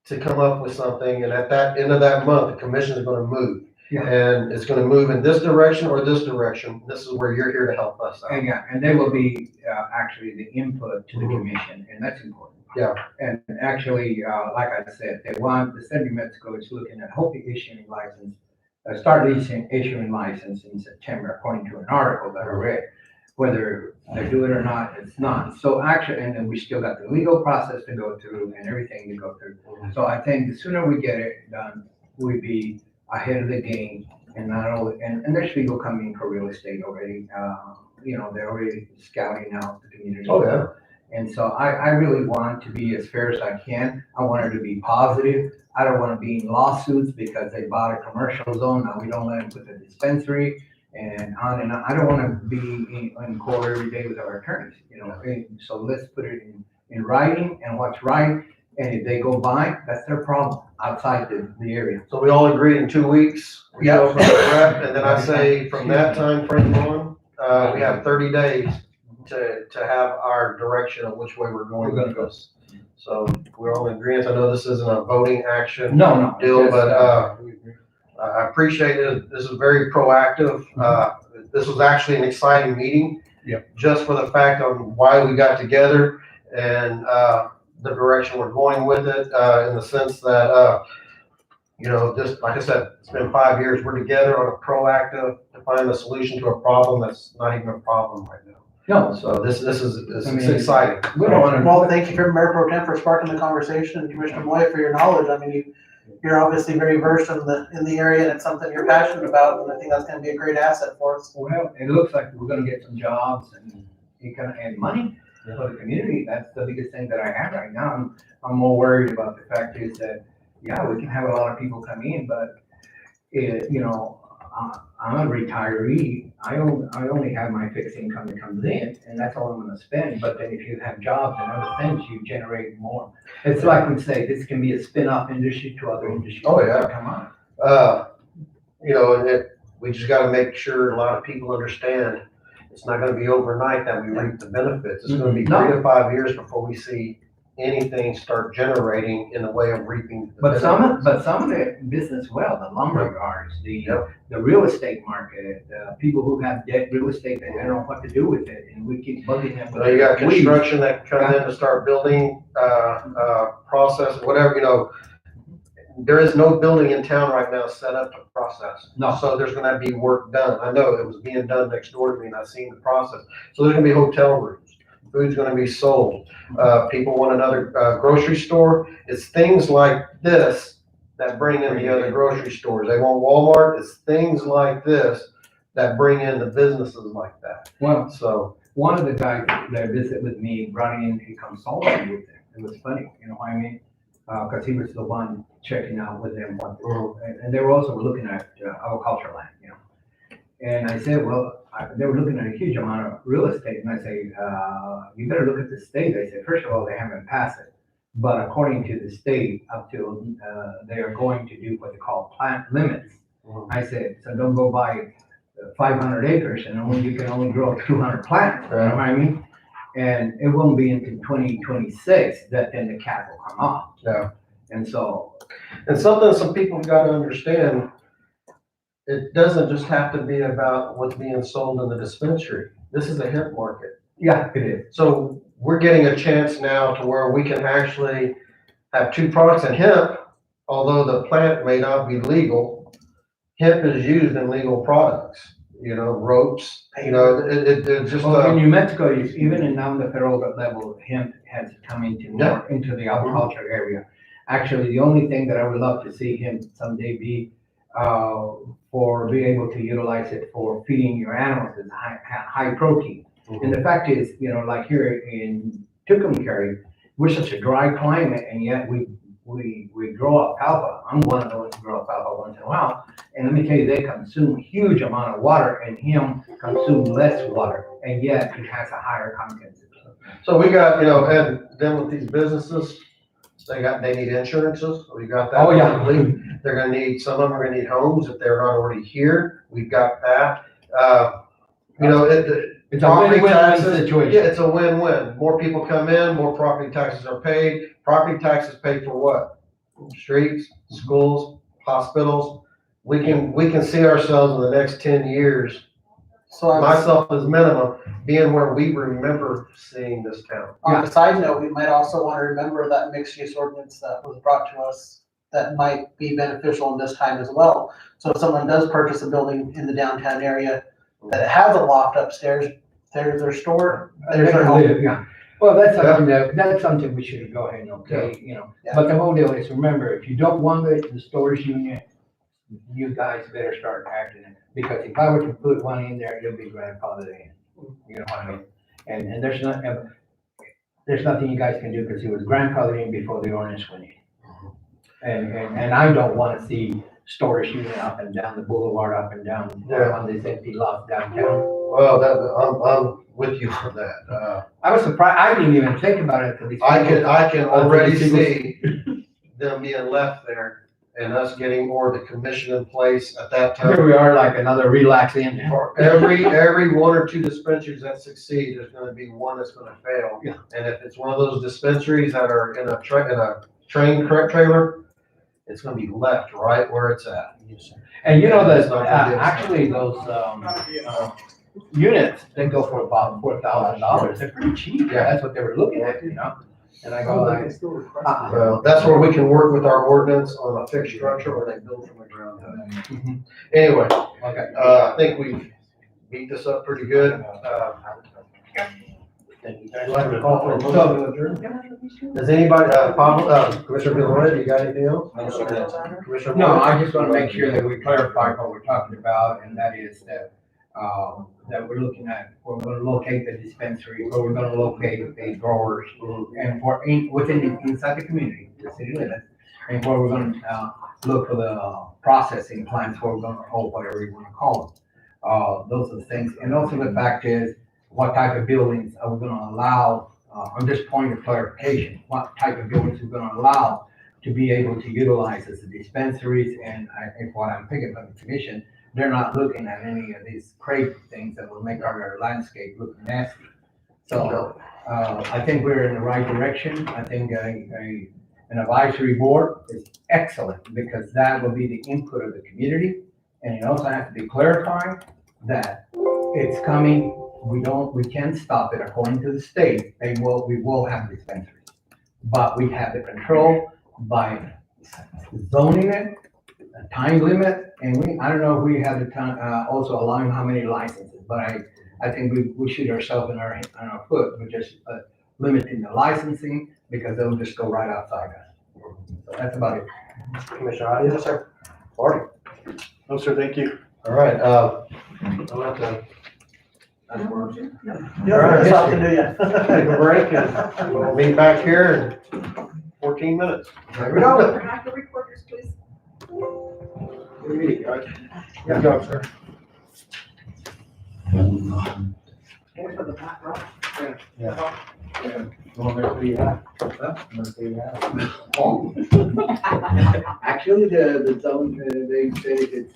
to come up with something. And at that end of that month, the commission is gonna move. Yeah. And it's gonna move in this direction or this direction. This is where you're here to help us out. And yeah, and they will be, actually the input to the commission, and that's important. Yeah. And actually, like I said, the state of New Mexico is looking at hopefully issuing license, start issuing license in September, according to an article that I read. Whether they do it or not, it's not. So actually, and then we still got the legal process to go through and everything to go through. So I think the sooner we get it done, we'd be ahead of the game. And not only, and there's people coming for real estate already. You know, they're already scouting out the community. Oh, yeah. And so I really want to be as fair as I can. I want it to be positive. I don't want to be in lawsuits because they bought a commercial zone. Now we don't let them put the dispensary and on and on. I don't want to be in court every day with our attorneys, you know. And so let's put it in writing and what's right. And if they go by, that's their problem outside the area. So we all agreed in 2 weeks, we go from the rep, and then I say from that time frame on, we have 30 days to have our direction of which way we're going with this. So we're all in agreement. I know this isn't a voting action No. deal, but, I appreciate it. This is very proactive. This was actually an exciting meeting. Yep. Just for the fact of why we got together and, the direction we're going with it, in the sense that, you know, just like I said, it's been 5 years. We're together on a proactive to find a solution to a problem that's not even a problem right now. No, So this is I mean, it's exciting. we don't want to. Well, thank you, Mayor Pro Tem, for sparking the conversation, and Commissioner Moy for your knowledge. I mean, you're obviously very versed in the area, and it's something you're passionate about, and I think that's gonna be a great asset for us. Well, it looks like we're gonna get some jobs and money for the community. That's the biggest thing that I have right now. I'm more worried about the fact is that, yeah, we can have a lot of people come in, but you know, I'm a retiree. I only have my fixed income that comes in, and that's all I'm gonna spend. But then if you have jobs and other things, you generate more. It's like we say, this can be a spin-off industry to other industries. Oh, yeah. that come on. You know, and we just gotta make sure a lot of people understand, it's not gonna be overnight that we reap the benefits. It's gonna be 3 to 5 years before we see anything start generating in the way of reaping the But benefits. some of the business, the lumber yards, Yep. the real estate market, people who have debt real estate, they don't know what to do with it, and we keep bugging them. with Now you got weeds. construction that comes in to start building, process, whatever, you know. There is no building in town right now set up to process. No. So there's gonna be work done. I know it was being done next door to me and I've seen the process. So there's gonna be hotel rooms, food's gonna be sold. People want another, grocery store. It's things like this that bring in the other grocery stores. They want Walmart. It's things like this that bring in the businesses like that. Well, So, one of the guys that visited with me brought in a consultant with him. It was funny, you know what I mean? Cause he was the one checking out with them, and they were also looking at agricultural land, you know. And I said, well, they were looking at a huge amount of real estate, and I say, you better look at the state. They said, first of all, they haven't passed it, but according to the state, up till, they are going to do what they call plant limits. I said, so don't go buy 500 acres and you can only grow 200 plants, you know what I mean? And it won't be until 2026 that then the cap will come off. yeah. And so, And something some people gotta understand, it doesn't just have to be about what's being sold in the dispensary. this is a hemp market. Yeah, it is. So we're getting a chance now to where we can actually have two products in hemp, although the plant may not be legal. Hemp is used in legal products, ropes, it's just Well, in a, New Mexico, even in now the federal level, hemp has come into Yeah. more into the agriculture area. Actually, the only thing that I would love to see him someday be, for being able to utilize it for feeding your animals is high protein. And the fact is, like here in Tucumcari, we're such a dry climate, and yet we grow alfalfa. I'm one of those who grow alfalfa once in a while. And let me tell you, they consume a huge amount of water, and him consume less water, and yet it has a higher content. so we got, and then with these businesses, they need insurances, we got that. Oh, yeah. They're gonna need, some of them are gonna need homes if they're not already here, we've got that. It's a Property win-win taxes, situation. Yeah, it's a win-win. More people come in, more property taxes are paid. Property taxes paid for what? Streets, schools, hospitals. We can see ourselves in the next 10 years, So I was, myself as minimum, being where we remember seeing this town. on a side note, we might also want to remember that mixed use ordinance that was brought to us that might be beneficial in this time as well. So if someone does purchase a building in the downtown area that has a loft upstairs, there's their store, there's their home. Yeah. Well, that's something we should go ahead and okay, Yeah. But the whole deal is, remember, if you don't want the storage unit, you guys better start acting it. Because if I were to put one in there, it'll be grandfathered in. You know what I mean? And there's nothing you guys can do because it was grandfathered in before the ordinance went in. And I don't want to see storage unit up and down the boulevard, up and down on these empty lots downtown. Well, I'm with you on that. I was surprised, I didn't even think about it until these. I can people- already until these see them being left there and us getting more of the commission in place at that people- Here time. we are, like another relaxing. For every one or two dispensaries that succeed, there's gonna be one that's gonna fail. Yeah. And if it's one of those dispensaries that are in a train trailer, it's gonna be left right where it's at. And you know that, It's not gonna be- actually those, units, they go for about $4,000. They're pretty cheap. Yeah. That's what they were looking at, And I go like, Well, that's where we can work with our ordinance on a fixed structure where they build from the ground up. Mhm. Anyway, okay. I think we've beat this up pretty good. I'd like to call for a motion to adjourn. Does anybody, Commissioner Villanueva, you got anything else? Commissioner No, Moore? I just want to make sure that we clarify what we're talking about, and that is that, that we're looking at, where we're going to locate the dispensary, where we're going to locate the growers, and inside the community, the city limits, and where we're going to, look for the processing plants, where we're going to, or whatever you want to call them. Those are the things, and also the fact is, what type of buildings are we going to allow, on this point of clarification, what type of buildings we're going to allow to be able to utilize as the dispensaries, and what I'm picking from the commission, they're not looking at any of these crazy things that will make our landscape look nasty. So, I think we're in the right direction. I think an advisory board is excellent, because that will be the input of the community. And it also has to be clarified that it's coming, we can't stop it according to the state. We will have dispensaries, but we have the control by zoning it, a time limit, and I don't know if we have the time, also allowing how many licenses, but I think we shoot ourselves in our foot with just limiting the licensing, because they'll just go right outside us. So that's about it. Commissioner Adi, yes, sir. Marty? No, sir, thank you. All right, I'll have to Yeah, that's all to do, yeah. take a break, and we'll meet back here in 14 minutes. There we go. Turn off the recorders, please. Good job, sir. Actually, the zone, they say it's